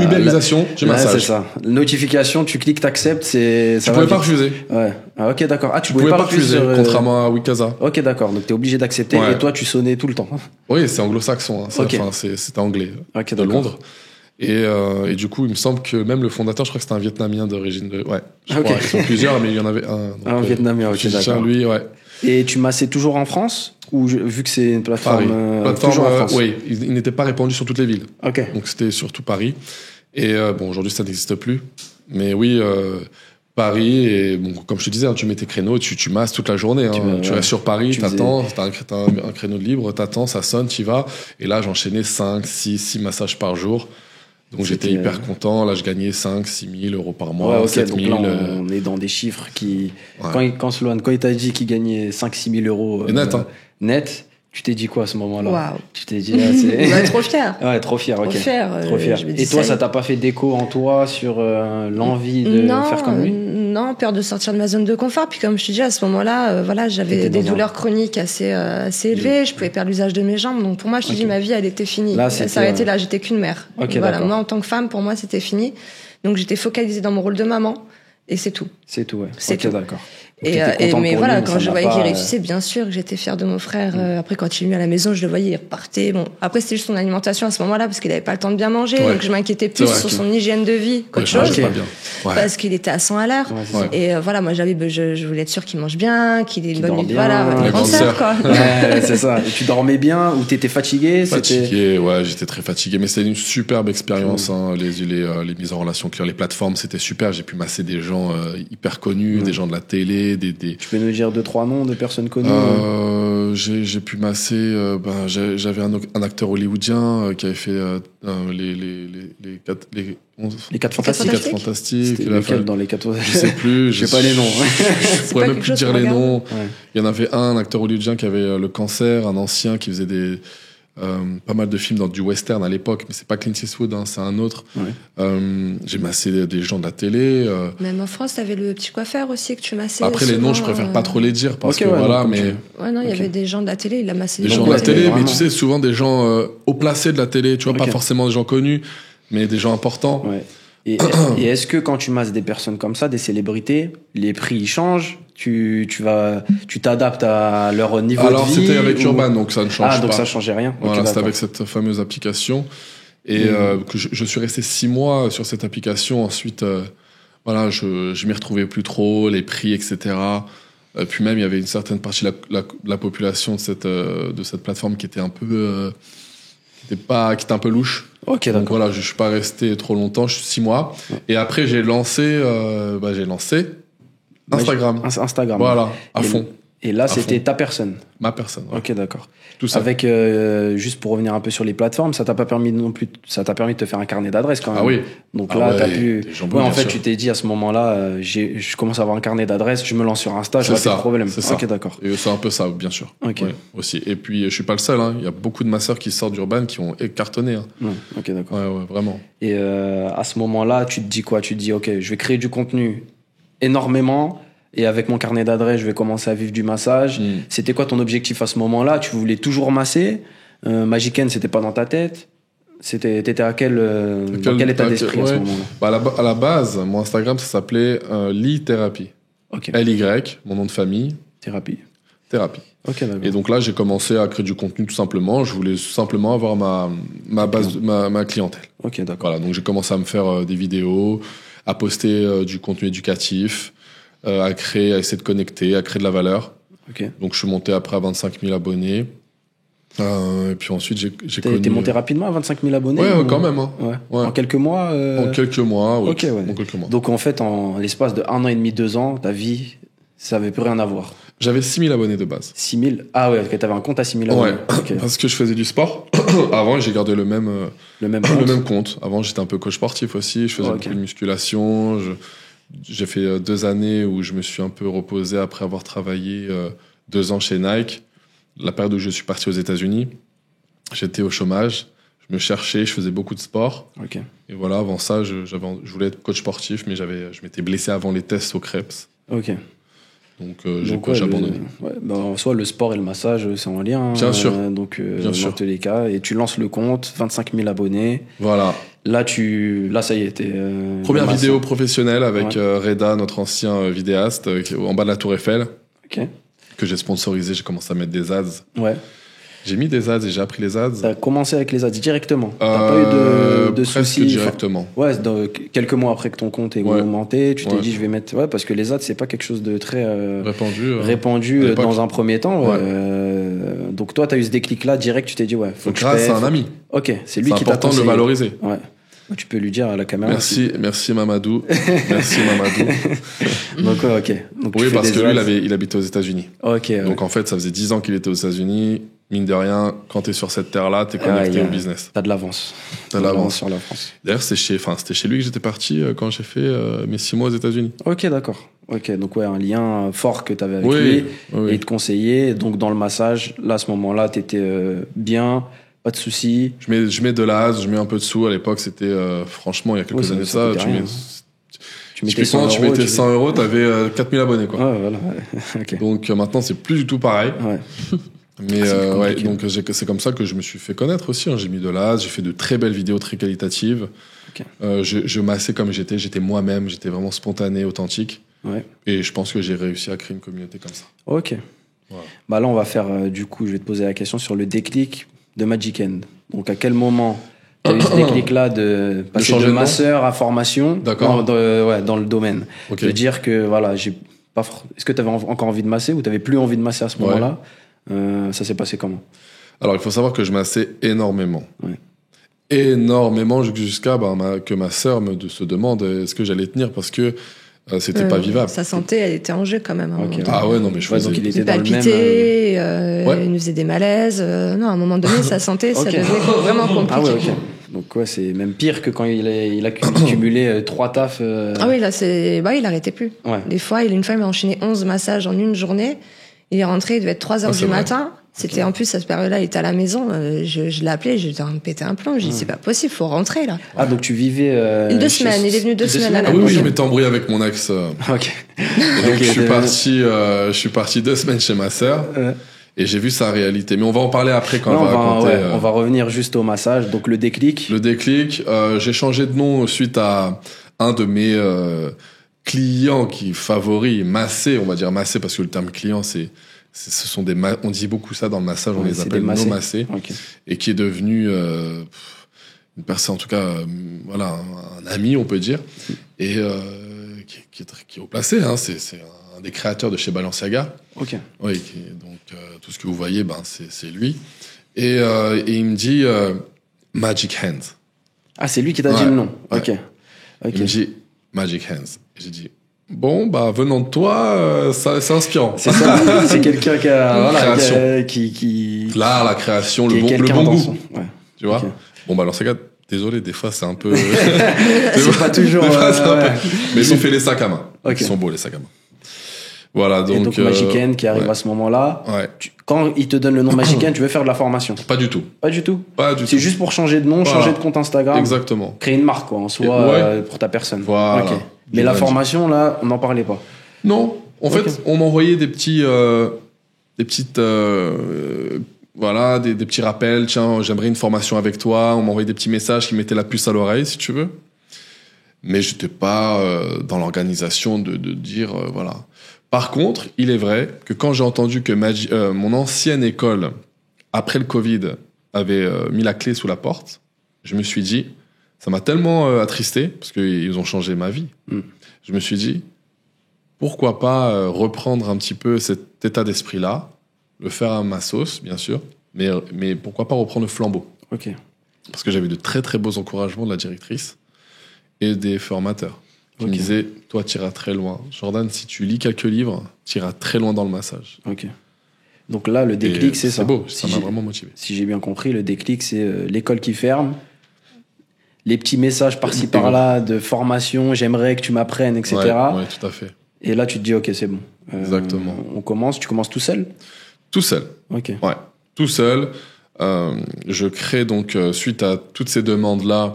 Uberisation du Ouais, massage. c'est ça. Notification, tu cliques, t'acceptes, ça Tu va pouvais pas vite. refuser. Ouais. Ah, ok, d'accord. Ah, Tu pouvais pas refuser, sur, contrairement à Wikaza. Ok, d'accord. Donc t'es obligé d'accepter Ouais. et toi tu sonnais tout le temps. Oui, c'est anglo-saxon. Hein. Ok. Enfin, c'est anglais Ok, de d'accord. Londres. Et du coup, il me semble que même le fondateur, je crois que c'était un Vietnamien d'origine de. Ouais, je Ok. crois. Ils sont plusieurs, mais il y en avait un. Donc, Un Vietnamien, ok, je me suis dit, d'accord. tiens, lui, ouais. Et tu massais toujours en France ou vu que c'est une plateforme, Paris. Plateforme, toujours en France. oui, il n'était pas répandu sur toutes les villes. Ok. Donc c'était surtout Paris. Et bon, aujourd'hui, ça n'existe plus. Mais oui, Paris, et bon, comme je te disais, hein, tu mets tes créneaux, tu masses toute la journée. Hein. Tu ouais. restes sur Paris, Tu t'attends, t'as un créneau de libre, t'attends, ça sonne, t'y vas. Et là, j'enchaînais 5, 6 massages par jour. Donc j'étais C'était, hyper content. Là, je gagnais 5, 6 000 € par Ouais, mois, ok. 7 Donc 000. là, on est dans des chiffres qui. Ouais. Quand Sloan, quand il t'a dit qu'il gagnait 5-6 000 euros Et net, hein. net, tu t'es dit quoi à ce moment-là? Waouh. Tu t'es dit, ah, c'est. On est trop fiers. Ouais, trop fier, ok. Trop fier. Trop fier. Je me dis, Et toi, ça y ça est. t'a pas fait d'écho en toi sur l'envie de faire comme lui? Non, peur de sortir de ma zone de confort. Puis comme je te dis, à ce moment-là, voilà, j'avais T'étais des dans un- douleurs chroniques assez élevées. Je pouvais perdre l'usage de mes jambes. Donc pour moi, je te dis, Ok. ma vie, elle était finie. Là, Elle c'était, s'arrêtait là. J'étais qu'une mère. Ok, Voilà, d'accord. moi, en tant que femme, pour moi, c'était fini. Donc j'étais focalisée dans mon rôle de maman. Et c'est tout. C'est tout, ouais. C'est ok, tout. d'accord. Donc, Et, t'étais contente mais pour voilà, lui, quand ça je n'a voyais pas, qu'il réussissait, bien sûr que j'étais fière de mon frère. Après, quand il est venu à la maison, je le voyais, il repartait. Bon, après, c'était juste son alimentation à ce moment-là, parce qu'il avait pas le temps de bien manger. Ouais. Donc, je m'inquiétais plus C'est vrai. sur son hygiène de vie Ouais, qu'autre je mangeais chose. pas bien. Ouais. Parce qu'il était à 100 à l'heure. Ouais, c'est ça. Ouais. Et voilà, moi, je voulais être sûre qu'il mange bien, qu'il ait une Qu'il bonne dort nuit. bien. Voilà, La une grande grande sœur, sœur. quoi. Ouais, c'est ça. Et tu dormais bien ou t'étais fatigué? Fatigué, ouais, j'étais très fatigué, mais c'était une superbe expérience. Hein, les mises en relation clients, les plateformes, c'était super. J'ai pu masser des gens hyper connus, des gens de la télé, des Tu peux nous dire 2-3 noms de personnes connues? j'ai pu masser. J'avais un acteur hollywoodien qui avait fait les 4 Les 4 fantastiques. Fantastiques. fantastiques. C'était Il a lequel fallu- dans les 4 Je sais plus. Je sais pas les noms. Je pourrais pas même quelque plus chose dire qu'on les regarde. noms. Ouais. Il y en avait un acteur hollywoodien qui avait le cancer, un ancien qui faisait pas mal de films dans du western à l'époque, mais c'est pas Clint Eastwood, hein, c'est un autre. Ouais. J'ai massé des gens de la télé. Même en France, t'avais le petit coiffeur aussi que tu massais. Après les noms, je souvent, préfère pas trop les dire parce Ok, que ouais, voilà, donc, mais Ouais, non, il y Ok. avait des gens de la télé, il a massé des des gens donc, de ouais, la télé, mais vraiment. tu sais, souvent des gens haut placés de la télé, tu vois, Ok. pas forcément des gens connus, mais des gens importants. Ouais. Et est-ce que quand tu masses des personnes comme ça, des célébrités, les prix ils changent? Tu t'adaptes à leur niveau Alors de vie? c'était avec ou- Urban, donc ça ne change Ah, donc pas. ça changeait rien. Ok, Voilà, c'était d'accord. avec cette fameuse application. Et que je suis resté 6 mois sur cette application. Ensuite, voilà, je m'y retrouvais plus trop, les prix, etc. Puis même, il y avait une certaine partie de la population de cette plateforme qui était un peu, qui était un peu louche. Ok, Donc d'accord. voilà, je suis pas resté trop longtemps, 6 mois. Ouais. Et après, j'ai lancé Instagram. Instagram. Voilà, à fond. Et là, c'était fond. ta personne. Ma personne. Ouais. Ok, d'accord. Tout ça. Avec, juste pour revenir un peu sur les plateformes, ça t'a pas permis non plus, ça t'a permis de te faire un carnet d'adresses quand même. Ah oui. Donc Ah là, ouais, t'as pu. des jambons, Ouais, en bien fait, sûr. tu t'es dit à ce moment-là, je commence à avoir un carnet d'adresses, je me lance sur Insta, je C'est vois plus ça, de problème. c'est ça. Ok, d'accord. Et c'est un peu ça, bien sûr. Ok. Ouais, aussi. Et puis, je suis pas le seul. Hein. Il y a beaucoup de masseurs qui sortent d'Urban qui ont cartonné. Hein. Ouais, ok, d'accord. Ouais, vraiment. Et à ce moment-là, tu te dis quoi? Tu te dis, ok, je vais créer du contenu énormément. Et avec mon carnet d'adresses, je vais commencer à vivre du massage. C'était quoi ton objectif à ce moment-là? Tu voulais toujours masser? Magic End, c'était pas dans ta tête? T'étais à dans quel état d'esprit à ce ouais. moment-là? Bah, à la base, mon Instagram, ça s'appelait Lee Therapy. Ok. LY, mon nom de famille, Thérapie. Thérapie. Ok, d'accord. Et donc là, j'ai commencé à créer du contenu tout simplement. Je voulais simplement avoir ma base, ma clientèle. Ok, d'accord. Voilà, donc j'ai commencé à me faire des vidéos, à poster du contenu éducatif, à essayer de connecter, à créer de la valeur. Ok. Donc je suis monté après à 25 000 abonnés. Et puis ensuite, j'ai connu... T'es monté rapidement à 25 000 abonnés? Ouais, ou... quand même. Hein. Ouais. Ouais. En quelques mois? En quelques mois, oui. Ok, ouais. En quelques mois. Donc en fait, en l'espace de 1 an et demi, 2 ans, ta vie, ça avait plus rien à voir. J'avais 6 000 abonnés de base. 6 000? Ah ouais, ok, t'avais un compte à 6 000 abonnés. Ouais, Ok. parce que je faisais du sport. Avant, j'ai gardé le même Le même compte? le même compte. Avant, j'étais un peu coach sportif aussi. Je faisais Ok. beaucoup de musculation. J'ai fait 2 années où je me suis un peu reposé après avoir travaillé 2 ans chez Nike. La période où je suis parti aux États-Unis, j'étais au chômage. Je me cherchais, je faisais beaucoup de sport. Ok. Et voilà, avant ça, je voulais être coach sportif, mais je m'étais blessé avant les tests au Krebs. Ok. Donc, Donc, ouais, j'ai abandonné. ouais, bah, en soi, le sport et le massage, c'est en lien. Bien sûr. Donc, Bien dans sûr. tous les cas. Et tu lances le compte, 25 000 abonnés. Voilà. Là, ça y est, t'es. Première masseur. vidéo professionnelle avec Ouais. Reda, notre ancien vidéaste, en bas de la Tour Eiffel, Ok. que j'ai sponsorisé. J'ai commencé à mettre des ads. Ouais. J'ai mis des ads et j'ai appris les ads. T'as commencé avec les ads directement. T'as pas eu de presque soucis. directement. Ouais, quelques mois après que ton compte ait Ouais. augmenté, tu t'es Ouais. dit je vais mettre. Ouais, parce que les ads, c'est pas quelque chose de très Répandu. répandu à l'époque. dans un premier temps. Ouais. Donc toi, t'as eu ce déclic-là direct, tu t'es dit ouais, faut que je Grâce paie, à un ami. Ok, c'est lui C'est qui t'a important de le conseillé. valoriser. Ouais. Tu peux lui dire à la caméra. Merci Mamadou. Merci Mamadou. Donc ouais, ok. Donc, tu Oui, fais parce des que lui, ads. il habitait aux États-Unis. Ok. Ouais. Donc en fait, ça faisait 10 ans qu'il était aux États-Unis. Mine de rien, quand t'es sur cette terre-là, t'es connecté Ouais, au business. T'as de l'avance. T'as de l'avance. sur la France. D'ailleurs, c'était chez lui que j'étais parti quand j'ai fait mes 6 mois aux États-Unis. Ok, d'accord. Ok, donc ouais, un lien fort que t'avais avec Oui, lui. oui. Et il te conseillait. Donc dans le massage, là, à ce moment-là, t'étais bien, pas de soucis. Je mets de l'as, je mets un peu de sous. À l'époque, c'était franchement, il y a quelques Ouais, années de ça ça. coûtait Tu rien. mets, Tu mettais 100 typiquement, tu euros. mettais 100 euros, t'avais 4000 abonnés, quoi. Ouais, voilà. Ouais. Ok. Donc maintenant, c'est plus du tout pareil. Ouais. Mais C'est plus ouais, compliqué. donc c'est comme ça que je me suis fait connaître aussi. Hein. J'ai mis de l'as, j'ai fait de très belles vidéos très qualitatives. Ok. Je massais comme j'étais moi-même, j'étais vraiment spontané, authentique. Ouais. Et je pense que j'ai réussi à créer une communauté comme ça. Ok. Voilà. Bah là, on va faire, du coup, je vais te poser la question sur le déclic de Magic End. Donc, à quel moment tu as eu ce déclic-là de passer changer de de nom masseur à formation? D'accord. Non, ouais, dans le domaine. Ok. De dire que, voilà, est-ce que tu avais encore envie de masser ou tu n'avais plus envie de masser à ce Ouais. moment-là? Ça s'est passé comment? Alors, il faut savoir que je massais énormément. Ouais. Énormément, jusqu'à que ma sœur se demande est-ce que j'allais tenir parce que c'était pas vivable. Sa santé, elle était en jeu quand même. À un Ok. moment donné. Ah ouais, non, mais je Ouais, faisais... donc il Il était dans le même. palpitait, Ouais. il nous faisait des malaises. Non, à un moment donné, sa santé, ça Ok. devenait vraiment compliqué. Ah ouais, ok. Donc, ouais, c'est même pire que quand il a cumulé 3 tafs. Ah oui, là, il arrêtait plus. Ouais. Des fois, une fois, il m'a enchaîné 11 massages en une journée. Il est rentré, il devait être 3 heures c'est du vrai. matin. C'était en plus, à cette période-là, il était à la maison. Je l'ai appelé, j'étais en train de péter un plomb. J'ai dit, c'est pas possible, faut rentrer, là. Ah, donc tu vivais. 2 semaines, il est venu 2 semaines à la Ah oui, maison. je m'étais embrouillé avec mon ex. Ok. Et donc, Ok, je suis parti 2 semaines chez ma sœur. Et j'ai vu sa réalité. Mais on va en parler après quand Non, elle va raconter. on va revenir juste au massage. Donc le déclic. Le déclic, j'ai changé de nom suite à un de mes clients qui favoris massé, on va dire massé parce que le terme client ce sont on dit beaucoup ça dans le massage, on Ouais, les c'est appelle des massés. nos massés, Ok. et qui est devenu une personne, en tout cas, voilà, un ami, on peut dire, et est haut placé, hein, c'est un des créateurs de chez Balenciaga. Ok. Oui, donc tout ce que vous voyez, c'est lui. Et il me dit Magic Hands. Ah, c'est lui qui t'a dit le nom. Ok. Il me dit Magic Hands. Et j'ai dit bon, venant de toi, c'est inspirant. C'est ça. C'est quelqu'un qui a création. qui l'art, la création, le bon goût. Ouais. Tu vois. Okay. Bon, Balenciaga, désolé, des fois c'est un peu. c'est pas toujours. Mais ils ont fait les sacs à main. Okay. Ils sont beaux les sacs à main. Voilà, donc. Et donc Magic Hand qui arrive à ce moment-là. Ouais. Quand il te donne le nom Magic Hand, tu veux faire de la formation? Pas du tout. Pas du tout. Pas du tout. C'est juste pour changer de nom, changer de compte Instagram. Exactement. Créer une marque, quoi, en soi, pour ta personne. Voilà. Okay. Mais la formation, là, on n'en parlait pas. Non. En fait, on m'envoyait des petits, des petits rappels. Tiens, j'aimerais une formation avec toi. On m'envoyait des petits messages qui mettaient la puce à l'oreille, si tu veux. Mais j'étais pas dans l'organisation de dire voilà. Par contre, il est vrai que quand j'ai entendu que mon ancienne école, après le Covid, avait mis la clé sous la porte, je me suis dit, ça m'a tellement attristé, parce qu'ils ont changé ma vie. Je me suis dit, pourquoi pas reprendre un petit peu cet état d'esprit-là, le faire à ma sauce, bien sûr, mais pourquoi pas reprendre le flambeau. Ok. Parce que j'avais de très très beaux encouragements de la directrice et des formateurs. Qui me disait, toi, tu iras très loin. Jordan, si tu lis quelques livres, tu iras très loin dans le massage. Ok. Donc là, le déclic, c'est ça. C'est beau, ça m'a vraiment motivé. Si j'ai bien compris, le déclic, c'est l'école qui ferme, les petits messages par-ci par-là de formation, j'aimerais que tu m'apprennes, etc. Ouais, tout à fait. Et là, tu te dis, ok, c'est bon. Exactement. Tu commences tout seul? Tout seul. Ok. Ouais, tout seul. Je crée donc, suite à toutes ces demandes-là,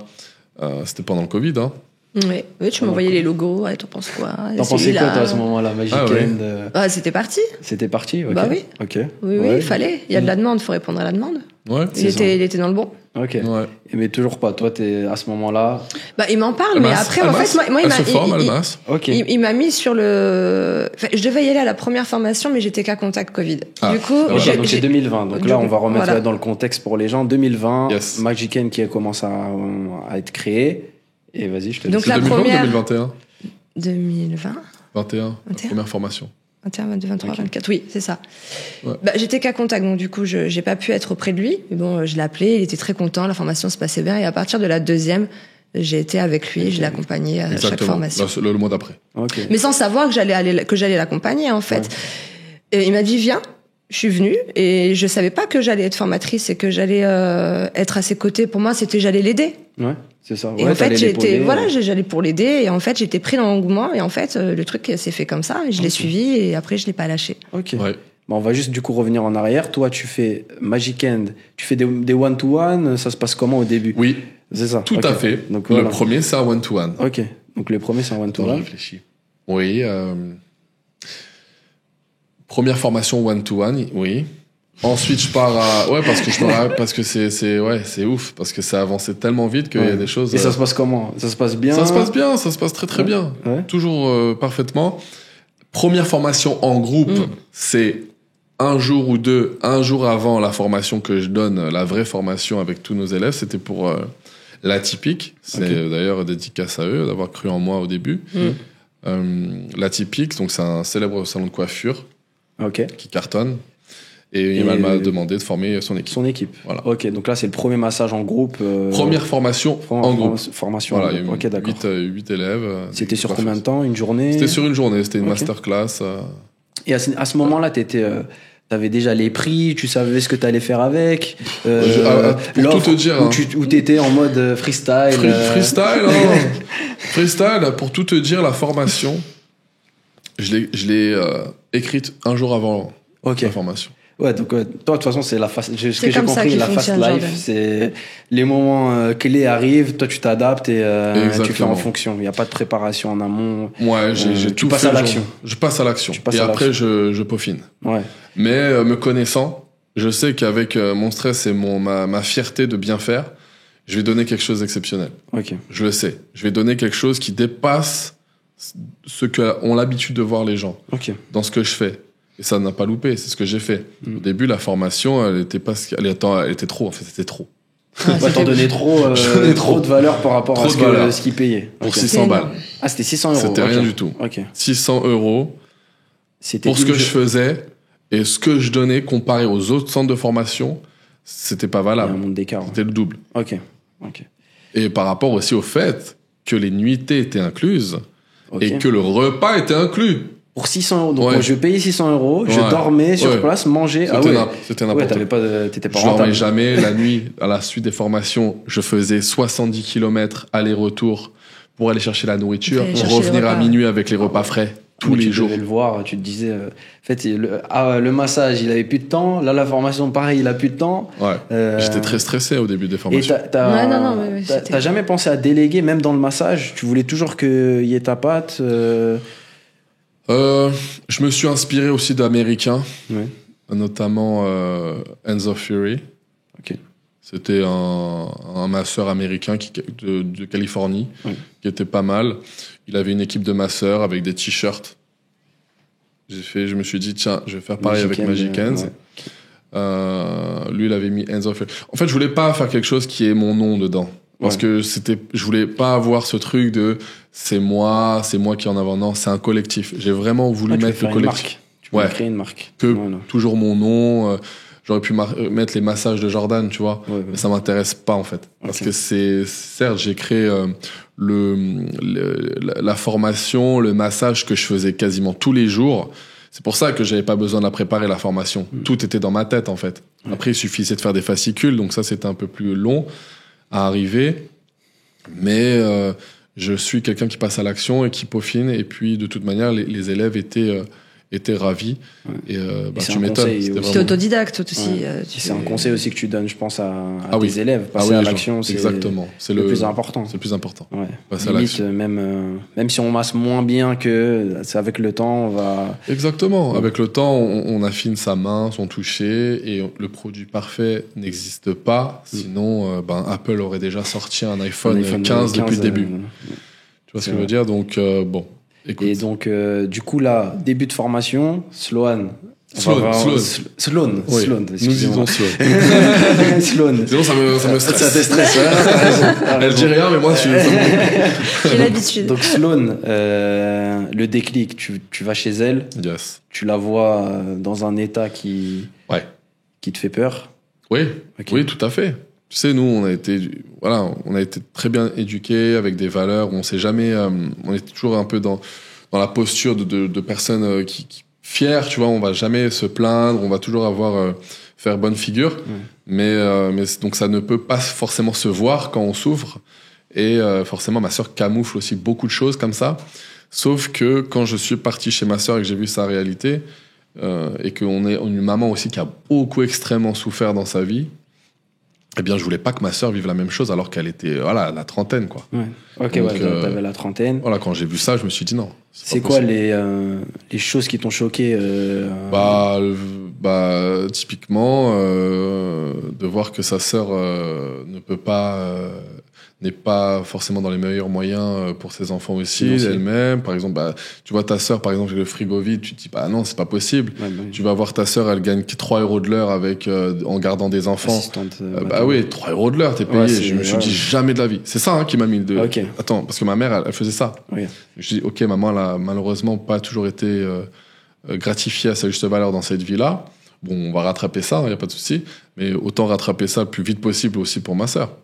c'était pendant le Covid, hein. Oui, tu m'envoyais les logos, t'en penses quoi? T'en pensais quoi, toi, à ce moment-là, Magic Hand? C'était parti. C'était parti, ok. Bah oui. Ok. Oui, il fallait. Il y a de la demande, il faut répondre à la demande. Ouais, il était dans le bon. Ok. Ouais. Mais toujours pas. Toi, t'es à ce moment-là. Il m'en parle, mais après, en fait, moi, il m'a mis sur le. Enfin, je devais y aller à la première formation, mais j'étais qu'à contact Covid. Du coup, donc c'est 2020. Donc là, on va remettre dans le contexte pour les gens. 2020, Magic Hand qui commence à être créé. Et vas-y, je te laisse. Donc c'est la 2020 première. ou 2021 2020. 21. Première formation. 21, 22, 23, 24. Oui, c'est ça. Ouais. J'étais qu'à contact, donc du coup, j'ai pas pu être auprès de lui. Mais bon, je l'ai appelé, il était très content, la formation se passait bien. Et à partir de la deuxième, j'ai été avec lui, je l'ai accompagné à chaque formation. Le mois d'après. Okay. Mais sans savoir que j'allais l'accompagner, en fait. Ouais. Et il m'a dit, viens. Je suis venue et je savais pas que j'allais être formatrice et que j'allais être à ses côtés. Pour moi, j'allais l'aider. Ouais, c'est ça. Et en fait, j'allais pour l'aider et en fait, j'étais pris dans l'engouement et en fait, le truc s'est fait comme ça. Je l'ai suivi et après, je l'ai pas lâché. Ok. Ouais. On va juste du coup revenir en arrière. Toi, tu fais Magic Hand, tu fais des one-to-one. Ça se passe comment au début? Oui, c'est ça. Tout à fait. Donc, le premier, c'est un one-to-one. Ok. Donc le premier, c'est un one-to-one. Je réfléchis. Oui. Première formation one-to-one, oui. Ensuite, je pars à... Ouais, parce que c'est ouf. Parce que ça avançait tellement vite qu'il y a des choses... Et ça se passe comment? Ça se passe bien? Ça se passe bien, ça se passe très très bien. Ouais. Toujours parfaitement. Première formation en groupe, c'est un jour ou deux, un jour avant la formation que je donne, la vraie formation avec tous nos élèves. C'était pour l'Atypique. C'est d'ailleurs dédicace à eux d'avoir cru en moi au début. L'Atypique, donc c'est un célèbre salon de coiffure qui cartonne. Et il m'a demandé de former son équipe. Voilà. Ok, donc là c'est le premier massage en groupe. Première formation en groupe. Formation voilà, en groupe. Ok, d'accord. 8 élèves. C'était sur combien de temps? Une journée? C'était sur une journée, c'était une masterclass. Et à ce moment-là, t'avais déjà les prix, tu savais ce que t'allais faire avec. Pour tout te dire. Où t'étais en mode freestyle. Freestyle, freestyle, pour tout te dire, la formation, je l'ai écrite un jour avant la formation. Ouais, donc toi, de toute façon, c'est ce que j'ai compris, la fast life, c'est les moments clés arrivent, toi tu t'adaptes et tu fais en fonction. Il n'y a pas de préparation en amont. Ouais, tu passes à l'action. Je passe à l'action. Et après, je peaufine. Ouais. Mais me connaissant, je sais qu'avec mon stress et ma fierté de bien faire, je vais donner quelque chose d'exceptionnel. Ok. Je le sais. Je vais donner quelque chose qui dépasse ce qu'ont l'habitude de voir les gens dans ce que je fais. Et ça n'a pas loupé, c'est ce que j'ai fait. Au début, la formation, elle était trop, en fait, c'était trop. T'en donnais trop de valeur par rapport à ce qu'ils payaient. Pour 600 balles. Ah, c'était 600 €. C'était rien du tout. 600 €. C'était pour ce que je faisais et ce que je donnais comparé aux autres centres de formation, c'était pas valable. Il y a un monde d'écart. C'était le double. Ok. Et par rapport aussi au fait que les nuitées étaient incluses et que le repas était inclus. Pour 600 €. Donc, moi, je payais 600 €, je dormais sur place, mangeais. C'était n'importe quoi. T'étais pas je rentable. dormais jamais. La nuit, à la suite des formations, je faisais 70 km aller-retour pour aller chercher la nourriture, revenir à minuit avec les repas frais. Tous les jours. Tu devais le voir, tu te disais, en fait, le massage, il avait plus de temps. Là, la formation, pareil, il a plus de temps. Ouais. J'étais très stressé au début des formations. Et t'as jamais pensé à déléguer, même dans le massage? Tu voulais toujours qu'il y ait ta patte? Je me suis inspiré aussi d'Américains, notamment Enzo Fury. C'était un masseur américain de Californie qui était pas mal. Il avait une équipe de masseurs avec des t-shirts. Je me suis dit, tiens, je vais faire pareil avec Magic Hands. Lui, il avait mis Enzo Fury. En fait, je voulais pas faire quelque chose qui ait mon nom dedans. Parce que je voulais pas avoir ce truc de c'est moi qui en avant. Non, c'est un collectif. J'ai vraiment voulu mettre le collectif. Tu voulais créer une marque. Toujours mon nom. J'aurais pu mettre les massages de Jordan, tu vois. Mais ça m'intéresse pas, en fait. Parce que certes, j'ai créé la formation, le massage que je faisais quasiment tous les jours. C'est pour ça que j'avais pas besoin de la préparer, la formation. Tout était dans ma tête, en fait. Après, il suffisait de faire des fascicules. Donc ça, c'était un peu plus long à arriver, mais je suis quelqu'un qui passe à l'action et qui peaufine, et puis de toute manière les élèves étaient ravis. Et tu m'étonnes. C'était autodidacte aussi. C'est un conseil aussi que tu donnes, je pense, à tes élèves. Passer à l'action, c'est exactement. C'est le plus important. C'est le plus important. Passer à l'action. Même si on masse moins bien c'est avec le temps, on va. Exactement. Avec le temps, on affine sa main, son toucher, et le produit parfait n'existe pas. Sinon, Apple aurait déjà sorti un iPhone 15 depuis le début. Tu vois ce que je veux dire? Donc, bon. Écoute. Et donc, du coup, là, début de formation, Sloan. Sloan. Nous disons Sloan. Sloan. Sinon, ça me stresse. Ça te stresse, Elle dit rien, mais moi, j'ai l'habitude. Donc, Sloan, le déclic, tu vas chez elle. Yes. Tu la vois dans un état qui te fait peur. Oui, oui, tout à fait. Tu sais, nous, on a été très bien éduqués avec des valeurs. On s'est jamais, on est toujours un peu dans la posture de personnes qui fières. Tu vois, on va jamais se plaindre. On va toujours faire bonne figure. Mais donc ça ne peut pas forcément se voir quand on souffre. Et forcément, ma sœur camoufle aussi beaucoup de choses comme ça. Sauf que quand je suis parti chez ma sœur et que j'ai vu sa réalité, et qu'on est une maman aussi qui a beaucoup extrêmement souffert dans sa vie. Eh bien, je voulais pas que ma sœur vive la même chose alors qu'elle était, la trentaine, quoi. T'avais la trentaine. Voilà, quand j'ai vu ça, je me suis dit non. C'est quoi les choses qui t'ont choqué typiquement, de voir que sa sœur n'est pas forcément dans les meilleurs moyens pour ses enfants aussi, elle-même. Par exemple, tu vois ta sœur, par exemple, le frigo vide, tu te dis, non, c'est pas possible. Tu vas voir ta sœur, elle gagne 3 € de l'heure en gardant des enfants. Oui, 3 € de l'heure, t'es payé. Je me suis dit, jamais de la vie. C'est ça qui m'a mis le Attends, parce que ma mère, elle faisait ça. Je me suis dit, ok, maman, elle a malheureusement pas toujours été gratifiée à sa juste valeur dans cette vie-là. Bon, on va rattraper ça, y a pas de souci. Mais autant rattraper ça le plus vite possible aussi pour ma sœur.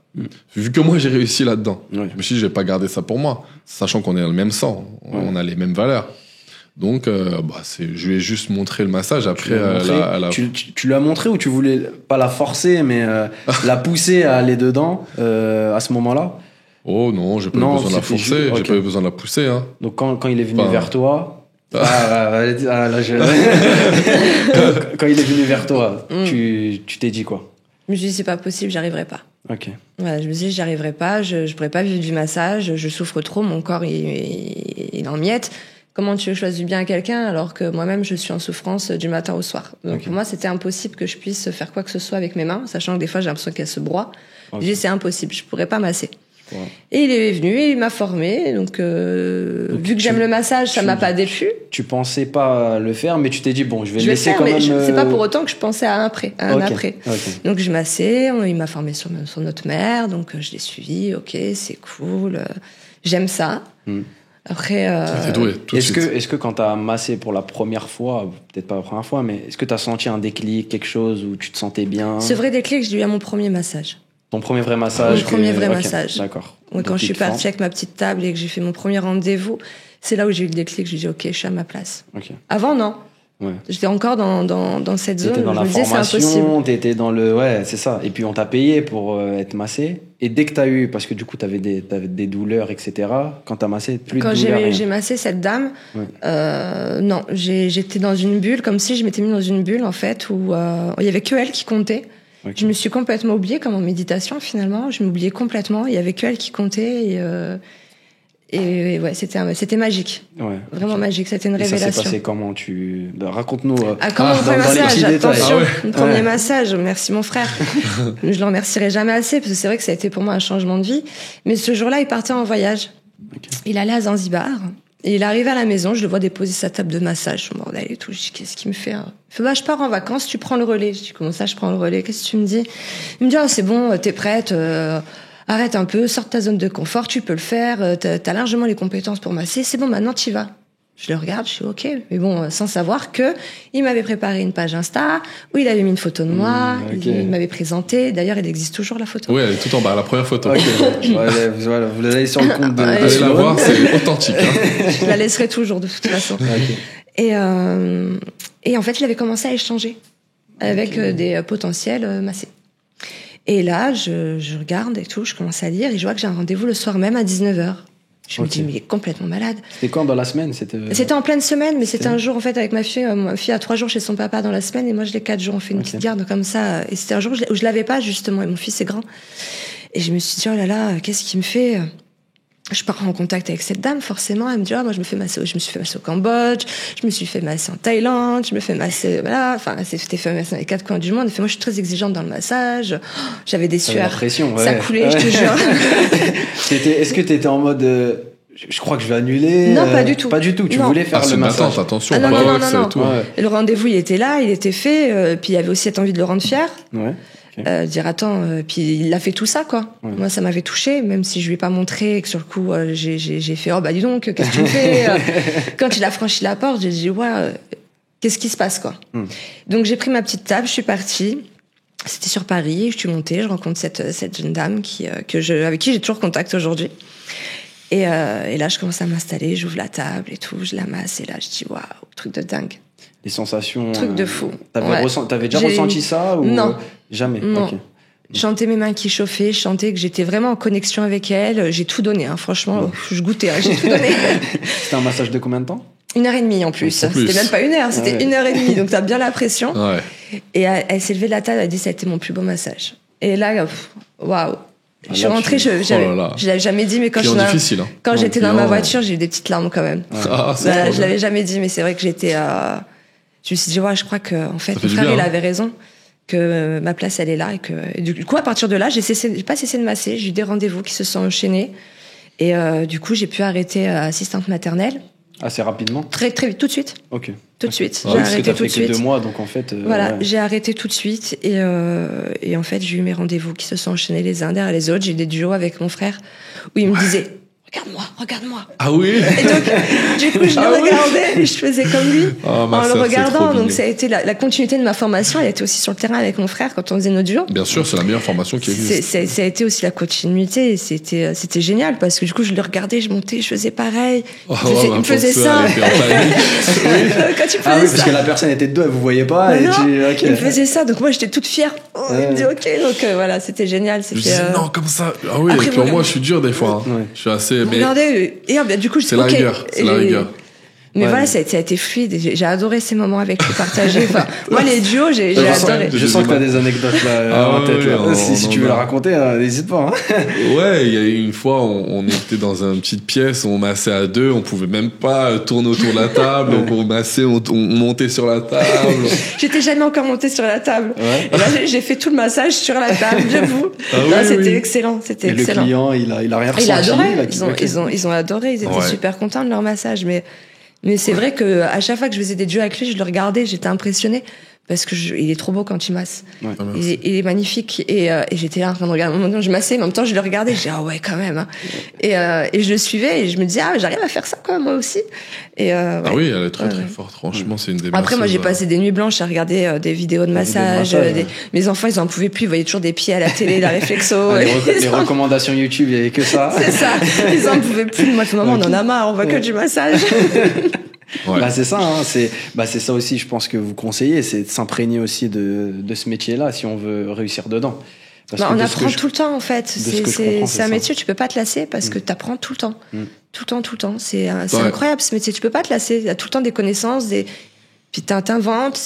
Vu que moi j'ai réussi là-dedans, je me suis dit je vais pas garder ça pour moi, sachant qu'on est dans le même sang, on a les mêmes valeurs. Donc je lui ai juste montré le massage. Après tu lui as montré ou tu voulais pas la forcer mais la pousser à aller dedans à ce moment-là? Oh non, j'ai pas eu besoin de la forcer, j'ai pas eu besoin de la pousser, hein. Donc quand il est venu vers toi quand il est venu vers toi, tu t'es dit quoi? Je me suis dit, c'est pas possible, j'y arriverai pas. Voilà, je me suis dit, j'y arriverai pas, je pourrais pas vivre du massage, je souffre trop, mon corps il est en miettes. Comment tu veux choisir bien quelqu'un alors que moi-même je suis en souffrance du matin au soir. Donc pour moi, c'était impossible que je puisse faire quoi que ce soit avec mes mains, sachant que des fois j'ai l'impression qu'elles se broient. Je dis, c'est impossible, je pourrais pas masser. Ouais. Et il est venu et il m'a formé. Donc vu que j'aime le massage, ça m'a pas déplu. Tu pensais pas le faire, mais tu t'es dit, bon, je vais le laisser faire, quand mais même. c'est pas pour autant que je pensais à un après. Okay. Donc je massais, il m'a formé sur notre mère, donc je l'ai suivi, ok, c'est cool, j'aime ça. Après, T'es doué, est-ce que quand t'as massé pour la première fois, peut-être pas la première fois, mais est-ce que t'as senti un déclic, quelque chose où tu te sentais bien? Ce vrai déclic, je l'ai eu à mon premier massage. Ton premier vrai massage? Mon premier vrai massage. D'accord. Ouais, quand je suis partie avec ma petite table et que j'ai fait mon premier rendez-vous, c'est là où j'ai eu le déclic, je me dis ok, je suis à ma place. Okay. Avant, non. Ouais. J'étais encore dans cette zone. T'étais dans la formation, t'étais dans le... Ouais, c'est ça. Et puis on t'a payé pour être massé. Et dès que t'as eu... Parce que du coup, t'avais des douleurs, etc. Quand t'as massé, plus quand de douleurs. Quand j'ai massé cette dame, non, j'étais dans une bulle, comme si je m'étais mis dans une bulle, en fait, où il y avait que elle qui comptait. Okay. Je me suis complètement oubliée, comme en méditation, finalement. Je m'oubliais complètement. Il y avait que elle qui comptait et ouais, c'était magique. Ouais. Vraiment magique. C'était une révélation. Ça s'est passé comment raconte-nous. Comment mon premier massage? Attention, mon premier massage. Merci mon frère. Je le remercierai jamais assez parce que c'est vrai que ça a été pour moi un changement de vie. Mais ce jour-là, il partait en voyage. Okay. Il allait à Zanzibar. Et il arrive à la maison, je le vois déposer sa table de massage, son bordel et tout. Je dis, qu'est-ce qu'il me fait? Il fait, je pars en vacances, tu prends le relais. Je dis, comment ça, je prends le relais? Qu'est-ce que tu me dis? Il me dit, c'est bon, t'es prête, arrête un peu, sors de ta zone de confort, tu peux le faire, t'as largement les compétences pour masser, c'est bon, maintenant t'y vas. Je le regarde, je suis ok, mais bon, sans savoir que il m'avait préparé une page Insta où il avait mis une photo de moi, il m'avait présenté. D'ailleurs, il existe toujours la photo. Oui, elle est tout en bas, la première photo. Voilà, vous l'avez sur le compte de. Allez la voir, c'est authentique. Je la laisserai toujours de toute façon. Et en fait, il avait commencé à échanger avec des potentiels massés. Et là, je regarde et tout, je commence à lire et je vois que j'ai un rendez-vous le soir même à 19h. Je me dis, mais il est complètement malade. C'était quand dans la semaine? C'était en pleine semaine, mais c'était un jour, en fait, avec ma fille. Ma fille a 3 jours chez son papa dans la semaine, et moi, je l'ai 4 jours. On fait une petite garde comme ça. Et c'était un jour où je l'avais pas, justement, et mon fils est grand. Et je me suis dit, oh là là, qu'est-ce qu'il me fait? Je pars en contact avec cette dame, forcément. Elle me dit, moi, je me suis fait masser au Cambodge, je me suis fait masser en Thaïlande, je me fais masser, voilà. Enfin, c'était fait masser dans les 4 coins du monde. Et fait, moi, je suis très exigeante dans le massage. J'avais des sueurs. Pression, ça coulait, je te jure. Est-ce que t'étais en mode, je crois que je vais annuler? Non, pas du tout. Pas du tout. Tu voulais faire le massage. Attention. Non. Tout. Et le rendez-vous, il était là, il était fait. Puis il y avait aussi cette envie de le rendre fier. Ouais. Dire attends, puis il a fait tout ça quoi. Ouais. Moi ça m'avait touché, même si je lui ai pas montré et que sur le coup j'ai fait dis donc qu'est-ce que tu me fais quand il a franchi la porte, j'ai dit qu'est-ce qui se passe quoi. Donc j'ai pris ma petite table, je suis partie. C'était sur Paris, je suis montée, je rencontre cette jeune dame avec qui j'ai toujours contact aujourd'hui. Et là je commence à m'installer, j'ouvre la table et tout, je la masse et là je dis waouh, truc de dingue. Les sensations. Truc de fou. T'avais déjà ressenti ça ou non. Jamais. Non. Okay. Je sentais mes mains qui chauffaient, je sentais que j'étais vraiment en connexion avec elle. J'ai tout donné, franchement, je goûtais, j'ai tout donné. C'était un massage de combien de temps? 1h30 en plus. C'était même pas 1 heure, c'était 1h30, donc t'as bien la pression. Ouais. Et elle s'est levée de la table, elle a dit ça a été mon plus beau massage. Et là, waouh. Je suis rentrée, je l'avais jamais dit, mais quand j'étais dans ma voiture, j'ai eu des petites larmes quand même. Je l'avais jamais dit, mais c'est vrai que j'étais. Je me suis dit, je crois que en fait, mon frère il avait raison, que ma place elle est là et du coup à partir de là, j'ai pas cessé de masser. J'ai eu des rendez-vous qui se sont enchaînés et du coup j'ai pu arrêter assistante maternelle. Assez rapidement. Très très vite, tout de suite. Ok. Tout de suite. J'ai arrêté tout de suite. 2 mois, donc en fait. Voilà, j'ai arrêté tout de suite et en fait j'ai eu mes rendez-vous qui se sont enchaînés les uns derrière les autres. J'ai eu des duos avec mon frère où il me disait regarde-moi. Ah oui. Et donc, du coup, je le regardais et je faisais comme lui en le regardant. Donc, ça a été la continuité de ma formation. Elle était aussi sur le terrain avec mon frère quand on faisait nos duos. Bien sûr, c'est la meilleure formation qui existe. Ça a été aussi la continuité. C'était génial parce que du coup, je le regardais, je montais, je faisais pareil. Il me faisait ça. Quand tu faisais ça. Parce que la personne était de dos, elle vous voyait pas. Il me faisait ça. Donc, moi, j'étais toute fière. Il me dit OK. Donc, voilà, c'était génial. Je disais non, comme ça. Ah oui, et puis moi, je suis dur des fois. Je suis assez. Regardez, et du coup, c'est la rigueur. Mais Ouais, voilà, mais- ça a été fluide. J'ai adoré ces moments avec lui partagés. Enfin, moi, les duos, j'ai adoré. Je sens que t'as des anecdotes là en tête. Là. Si tu veux la raconter, n'hésite pas. Hein. Ouais, il y a eu une fois, on était dans une petite pièce, on massait à deux, on pouvait même pas tourner autour de la table, donc on massait, on montait sur la table. J'étais jamais encore montée sur la table. Ouais. Et là, j'ai fait tout le massage sur la table, j'avoue. Ah Non, oui, c'était oui. excellent. C'était Et le excellent. client, il a rien ressenti. Il a adoré. Ok. Ils ont adoré. Ils étaient Ouais. super contents de leur massage. Mais c'est vrai que à chaque fois que je faisais des duos avec lui, je le regardais, j'étais impressionnée parce que il est trop beau quand il masse. Ouais. Ah, merci. Il est magnifique et j'étais là en train de regarder. En même temps, je massais, en même temps, je le regardais. Je disais ah ouais quand même. Hein. Et je le suivais et je me disais ah j'arrive à faire ça quoi moi aussi. Et Ah ouais. oui, elle est très Ouais, très ouais. forte. Franchement, c'est une des Après, moi, j'ai masseuses, passé des nuits blanches à regarder des vidéos de Des vidéos de massage. massage, ouais. Mes enfants, ils en pouvaient plus. Ils voyaient toujours des pieds à la télé, la réflexo. Ah, les Ils en- recommandations YouTube, il n'y avait que ça. C'est ça. Ils en pouvaient plus. Moi, maman, on en a marre. On voit que du massage. Ouais. Bah c'est ça, hein, c'est ça aussi, je pense que vous conseillez, c'est de s'imprégner aussi de ce métier-là si on veut réussir dedans. Parce Bah, que on de ce que apprend je- tout le temps, en fait. ce que je comprends, C'est c'est un ça. métier, tu peux pas te lasser parce que tu apprends tout le temps. Mm. Tout le temps, tout le temps. C'est Ouais. incroyable, ce métier. Tu peux pas te lasser. Il y a tout le temps des connaissances, puis t'inventes,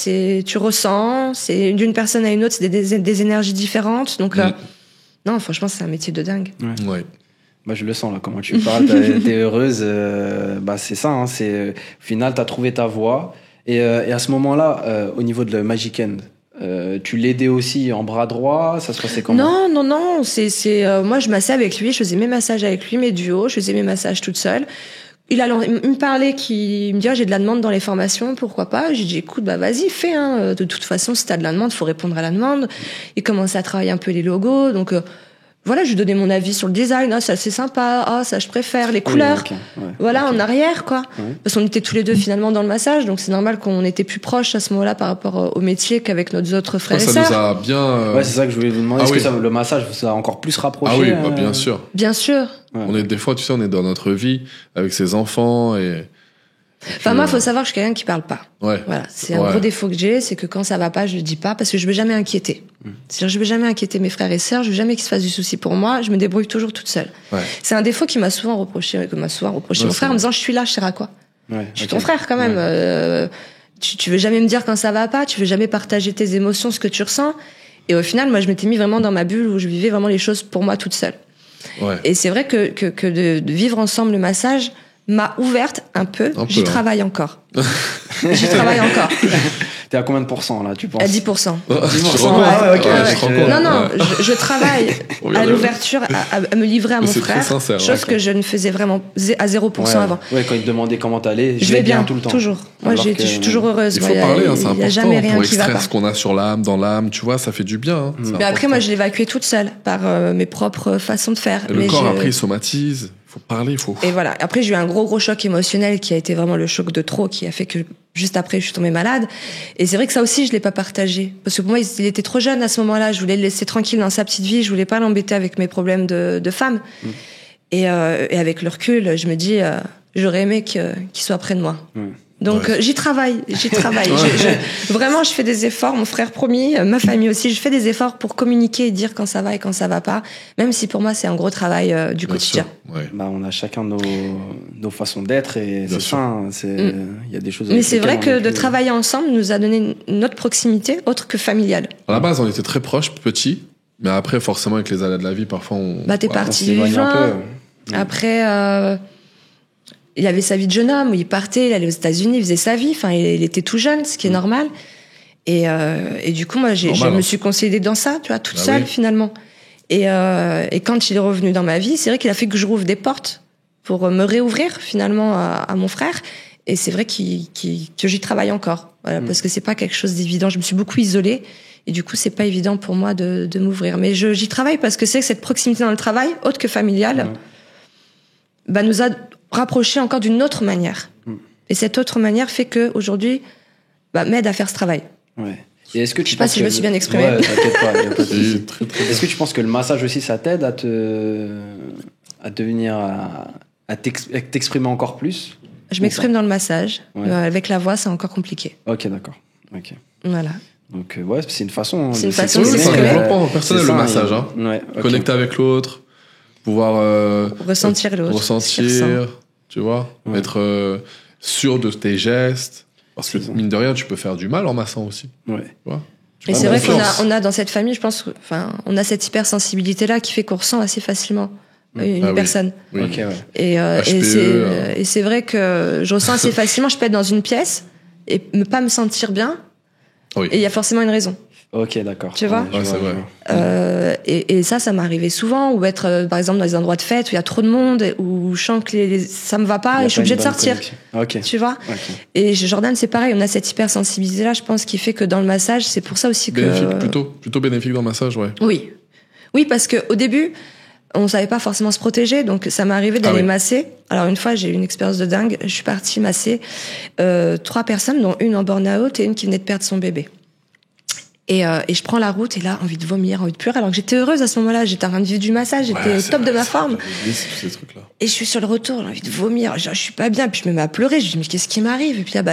tu ressens, c'est d'une personne à une autre, c'est des énergies différentes. Donc, non, franchement, c'est un métier de dingue. Ouais. Bah, je le sens là, comment tu parles, t'es heureuse, bah c'est ça, hein, au final t'as trouvé ta voie, et à ce moment-là, au niveau de la Magic End, tu l'aidais aussi en bras droit, ça se passait comment? Non, moi je massais avec lui, je faisais mes massages avec lui, mes duos, je faisais mes massages toute seule. Il me parlait, il me dit j'ai de la demande dans les formations, pourquoi pas. J'ai dit écoute bah vas-y fais hein. De toute façon si t'as de la demande faut répondre à la demande. Il commençait à travailler un peu les logos donc voilà je lui donnais mon avis sur le design, ah ça c'est sympa, ah ça je préfère les couleurs. Oui, ok, ouais, Voilà, ok. en arrière, quoi. Ouais. Parce qu'on était tous les deux finalement dans le massage, donc c'est normal qu'on était plus proches à ce moment-là par rapport au métier qu'avec nos autres frères et Ça sœurs. nous a bien. Ouais, c'est ça que je voulais vous demander, Ah est-ce oui. que le massage vous a encore plus rapproché? Ah oui, bah, bien sûr. Bien sûr. Ouais. On est des fois, tu sais, on est dans notre vie avec ses enfants et. Enfin, moi, faut savoir que je suis quelqu'un qui parle pas. Ouais. Voilà. C'est un Ouais. gros défaut que j'ai, c'est que quand ça va pas, je le dis pas parce que je veux jamais inquiéter. C'est-à-dire, je veux jamais inquiéter mes frères et sœurs, je veux jamais qu'ils se fassent du souci pour moi, je me débrouille toujours toute seule. Ouais. C'est un défaut qui m'a souvent reproché, Ouais, mon frère c'est en me vrai. disant, je suis là, je sers à quoi? Ouais, Je suis ok. ton frère quand même. Ouais. Tu veux jamais me dire quand ça va pas, tu veux jamais partager tes émotions, ce que tu ressens. Et au final, moi, je m'étais mis vraiment dans ma bulle où je vivais vraiment les choses pour moi toute seule. Ouais. Et c'est vrai que de vivre ensemble le massage m'a ouverte un peu. Un peu, J'y hein. travaille encore. J'y travaille encore. T'es à combien de pourcents là, tu penses? À 10%. Je te 10%, rends compte. ah ouais, ok, Ouais, ouais. je te rends compte. Non, non, Ouais. je travaille Regarde. à l'ouverture, à me livrer à mon C'est très frère. sincère, Chose d'accord. que je ne faisais vraiment à 0% avant. Ouais, quand il te demandait comment t'allais, Je vais bien, tout le temps. toujours. Moi, Alors je que- suis toujours heureuse. Il Moi, faut parler, hein, c'est il y a important jamais rien pour qui va extraire pas. ce qu'on a sur l'âme, dans l'âme, tu vois, ça fait du bien. Hein, c'est Mais après, important. moi, je l'évacuais toute seule par mes propres façons de faire. Et le Mais corps, je- après, il somatise. Il faut parler, il faut. Et voilà. Après, j'ai eu un gros choc émotionnel qui a été vraiment le choc de trop, qui a fait que juste après, je suis tombée malade. Et c'est vrai que ça aussi, je l'ai pas partagé. Parce que pour moi, il était trop jeune à ce moment-là. Je voulais le laisser tranquille dans sa petite vie. Je voulais pas l'embêter avec mes problèmes de femme. Et avec le recul, je me dis, j'aurais aimé qu'il soit près de moi. Donc Ouais. j'y travaille. Vraiment, je fais des efforts. Mon frère promis, ma famille aussi, je fais des efforts pour communiquer et dire quand ça va et quand ça va pas. Même si pour moi c'est un gros travail du Bien quotidien. sûr, ouais. Bah, on a chacun nos façons d'être et Bien c'est sûr. ça. hein, il y a des choses. Mais avec c'est vrai lesquelles on que est de plus- travailler ensemble nous a donné une autre proximité, autre que familiale. À la base, on était très proches, petits. Mais après, forcément, avec les aléas de la vie, parfois, on. Bah t'es voilà. on parti s'éloigne vivant. un peu. Après, il avait sa vie de jeune homme où il partait, il allait aux États-Unis, il faisait sa vie. Enfin, il était tout jeune, ce qui est normal. Et du coup, moi, je Normal, me hein. suis consolidée dans ça, tu vois, toute Bah seule oui. finalement. Et quand il est revenu dans ma vie, c'est vrai qu'il a fait que je rouvre des portes pour me réouvrir finalement à mon frère. Et c'est vrai que j'y travaille encore, voilà, parce que c'est pas quelque chose d'évident. Je me suis beaucoup isolée et du coup, c'est pas évident pour moi de m'ouvrir. Mais j'y travaille parce que c'est que cette proximité dans le travail, autre que familiale, bah, nous a rapprochés encore d'une autre manière. Et cette autre manière fait que aujourd'hui, bah, m'aide à faire ce travail. Ouais. Et est-ce que tu Je sais pas penses si je que me suis bien exprimée. Ouais, t'inquiète pas, y a pas de souci. Et très, très Est-ce que tu penses que le massage aussi, ça t'aide à devenir, à t'exprimer encore plus? Je m'exprime dans le massage. Ouais. Avec la voix, c'est encore compliqué. Ok, d'accord. Ok. Voilà. Donc, ouais, c'est une façon. C'est une de façon de c'est un s'exprimer. développement personnel, C'est le ça, massage. Hein. Ouais, ok. Connecter avec l'autre, pouvoir Ressentir l'autre. ce qu'il ressent. ressentir, tu vois, Ouais. être sûr de tes gestes. Parce que, C'est ça. mine de rien, tu peux faire du mal en massant aussi. Ouais. Tu vois. Et prends c'est vrai confiance. qu'on a dans cette famille, je pense, on a cette hypersensibilité-là qui fait qu'on ressent assez facilement une Ah oui. personne. Oui. Ok, ouais. Et HPE, c'est vrai que je ressens assez facilement, je peux être dans une pièce et ne pas me sentir bien, Oui. et il y a forcément une raison. Ok, d'accord. Tu vois je Ouais, c'est vrai. je vois. Et ça m'arrivait souvent, ou être par exemple dans des endroits de fête où il y a trop de monde, où je sens que ça me va Il pas y a et je suis pas une obligée de bonne sortir. connexion. Ok. Tu vois. Ok. Et Jordan, c'est pareil, on a cette hypersensibilité-là, je pense, qui fait que dans le massage, c'est pour ça aussi que. Bénéfique, plutôt bénéfique dans le massage, ouais. Oui. Oui, parce que au début, on savait pas forcément se protéger, donc ça m'est arrivé d'aller oui. masser. Alors une fois, j'ai eu une expérience de dingue. Je suis partie masser 3 personnes, dont une en burn-out et une qui venait de perdre son bébé. Et je prends la route et là, envie de vomir, envie de pleurer. Alors que j'étais heureuse à ce moment-là, j'étais en train de vivre du massage, j'étais Ouais, au c'est top de vrai, ma ça, forme. j'avais oublié tous ces trucs-là. Et je suis sur le retour, j'ai envie de vomir. Je suis pas bien, puis je me mets à pleurer. Je dis mais qu'est-ce qui m'arrive? Et puis là,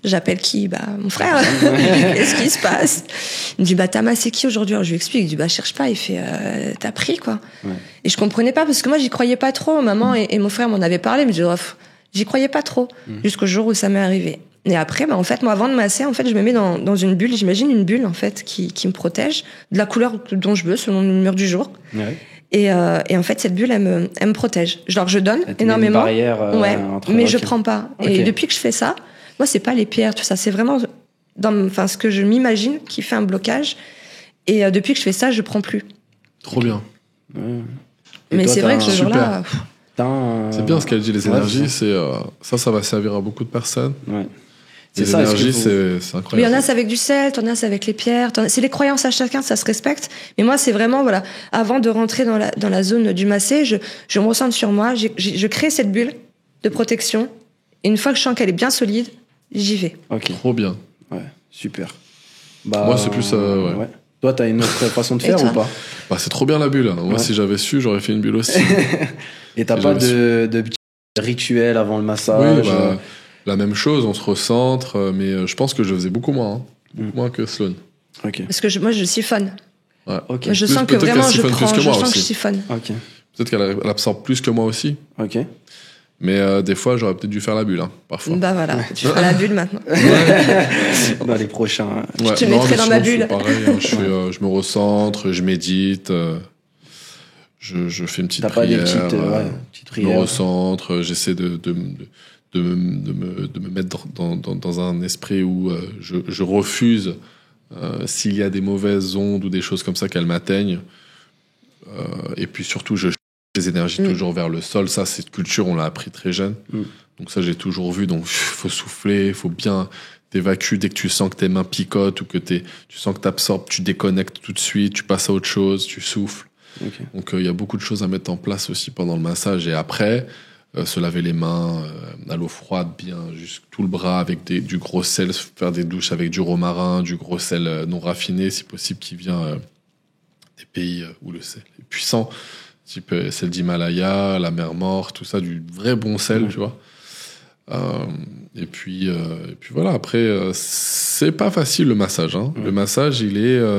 j'appelle qui? Mon frère. Qu'est-ce qui se passe? Il me dit t'as massé qui aujourd'hui? Alors je lui explique. Il dit cherche pas. Il fait t'as pris quoi? Ouais. Et je comprenais pas parce que moi j'y croyais pas trop. Maman et mon frère m'en avaient parlé, mais j'y croyais pas trop jusqu'au jour où ça m'est arrivé. Et après, en fait, moi, avant de masser, en fait, je me mets dans une bulle. J'imagine une bulle, en fait, qui me protège de la couleur dont je veux, selon l'humeur du jour. Ouais. Et en fait, cette bulle, elle me protège. Je donne Elle te met énormément. une barrière, ouais, entre- mais ok. je prends pas. Ok. Et depuis que je fais ça, moi, c'est pas les pierres, tout ça. C'est vraiment ce que je m'imagine qui fait un blocage. Et depuis que je fais ça, je prends plus. Trop bien. Ouais. Et Mais toi, c'est t'as vrai que ce super. jour-là, C'est bien ce qu'elle dit, les Ouais, énergies, c'est ça va servir à beaucoup de personnes. Ouais. Les C'est ça, est-ce que énergies, vous- c'est mais il y incroyable. en a, c'est avec du sel, t'en as, c'est avec les pierres. C'est les croyances à chacun, ça se respecte. Mais moi, c'est vraiment, voilà, avant de rentrer dans la zone du massé, je me ressens sur moi, je crée cette bulle de protection. Et une fois que je sens qu'elle est bien solide, j'y vais. Ok. Trop bien. Ouais. Super. Moi, c'est plus, ouais. Toi, t'as une autre façon de Et faire toi ou pas? Bah, c'est trop bien la bulle. Moi, Ouais. si j'avais su, j'aurais fait une bulle aussi. Et t'as Si pas j'avais de petits rituels avant le Oui, massage? la même chose, on se recentre, mais je pense que je faisais beaucoup moins. Beaucoup moins que Sloan. Ok. Parce que moi, je siphonne. Ouais. Ok. Moi, je Plus- sens que peut-être vraiment, qu'elle je siphonne plus prends, que je moi sens que je aussi. siphonne. Ok. Peut-être qu'elle absorbe plus que moi aussi. Ok. Mais des fois, j'aurais peut-être dû faire la bulle, parfois. Bah voilà, tu feras la bulle maintenant. Dans les prochains. Ouais, te non, mettrai mais dans sinon, ma je suis bulle. pareil, je me recentre, je médite, je fais une petite T'as pas des prière, petites je me prières? recentre, j'essaie de me mettre dans un esprit où je refuse s'il y a des mauvaises ondes ou des choses comme ça qu'elles m'atteignent. Et puis surtout, je cherche les énergies toujours vers le sol. Ça, cette culture, on l'a appris très jeune. Donc ça, j'ai toujours vu. Donc, faut souffler, faut bien t'évacuer dès que tu sens que tes mains picotent ou que tu sens que t'absorbes, tu déconnectes tout de suite, tu passes à autre chose, tu souffles. Ok. Donc, il y a beaucoup de choses à mettre en place aussi pendant le massage. Et après, se laver les mains à l'eau froide, bien, juste tout le bras avec du gros sel, faire des douches avec du romarin, du gros sel non raffiné, si possible, qui vient des pays où le sel est puissant, type sel d'Himalaya, la mer Morte, tout ça, du vrai bon sel, tu vois. Et puis voilà, après, c'est pas facile le massage. Le massage,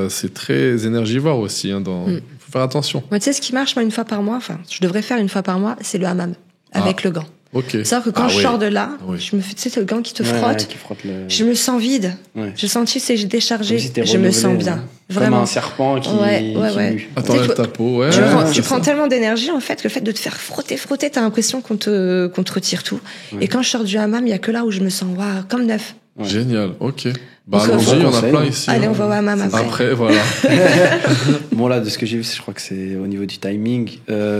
c'est très énergivore aussi. Faut faire attention. Moi, tu sais, ce qui marche, moi, une fois par mois, je devrais faire une fois par mois, c'est le hammam, avec le gant. Ok. C'est-à-dire que quand je sors de là, je me fais, tu sais, le gant qui te frotte, qui frotte le... je me sens vide. Ouais. Je sens, tu sais, j'ai déchargé, Comme si t'es je me renouvelé, sens bien. Comme Vraiment. un serpent qui Ouais. mue. Attends, Tu sais, lève ta peau, ouais. Tu c'est prends ça. tellement d'énergie, en fait, que le fait de te faire frotter, t'as l'impression qu'on te retire tout. Et quand je sors du hammam, il y a que là où je me sens, waouh, comme neuf. Ouais. Génial, ok. Bah, Donc, allons-y, il y en a conseil. plein ici. Allez, on va au hammam après. Après, voilà. Bon, là, de ce que j'ai vu, je crois que c'est au niveau du timing.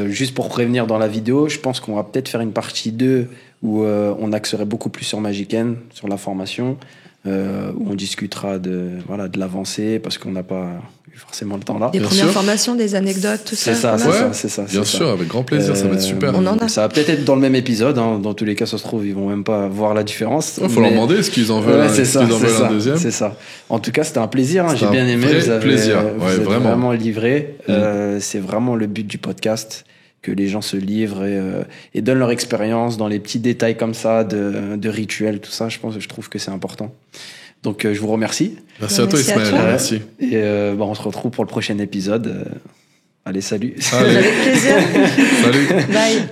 Juste pour prévenir dans la vidéo, je pense qu'on va peut-être faire une partie 2 où on axerait beaucoup plus sur Magiken, sur la formation, où on discutera de l'avancée, parce qu'on n'a pas eu forcément le temps là. Des Bien premières sûr. formations, des anecdotes, tout ça. C'est ça, voilà. c'est ça. Bien sûr, avec grand plaisir, ça va être super. On en a. Ça va peut-être être dans le même épisode. Dans tous les cas, ça se trouve, ils vont même pas voir la différence. Il faut leur demander ce qu'ils en veulent, Ouais, c'est ça, qu'ils en c'est veulent ça, un deuxième. c'est ça. En tout cas, c'était un plaisir. J'ai C'était bien un aimé. vrai Vous avez, plaisir. vous Ouais, êtes vraiment. vraiment livré. C'est vraiment le but du podcast, que les gens se livrent et donnent leur expérience dans les petits détails comme ça de rituels, tout ça. Je trouve que c'est important. Donc, je vous remercie. Merci à toi, Merci à Ismaël. toi. Merci. Et on se retrouve pour le prochain épisode. Allez, salut. Allez, Avec plaisir. salut. Bye.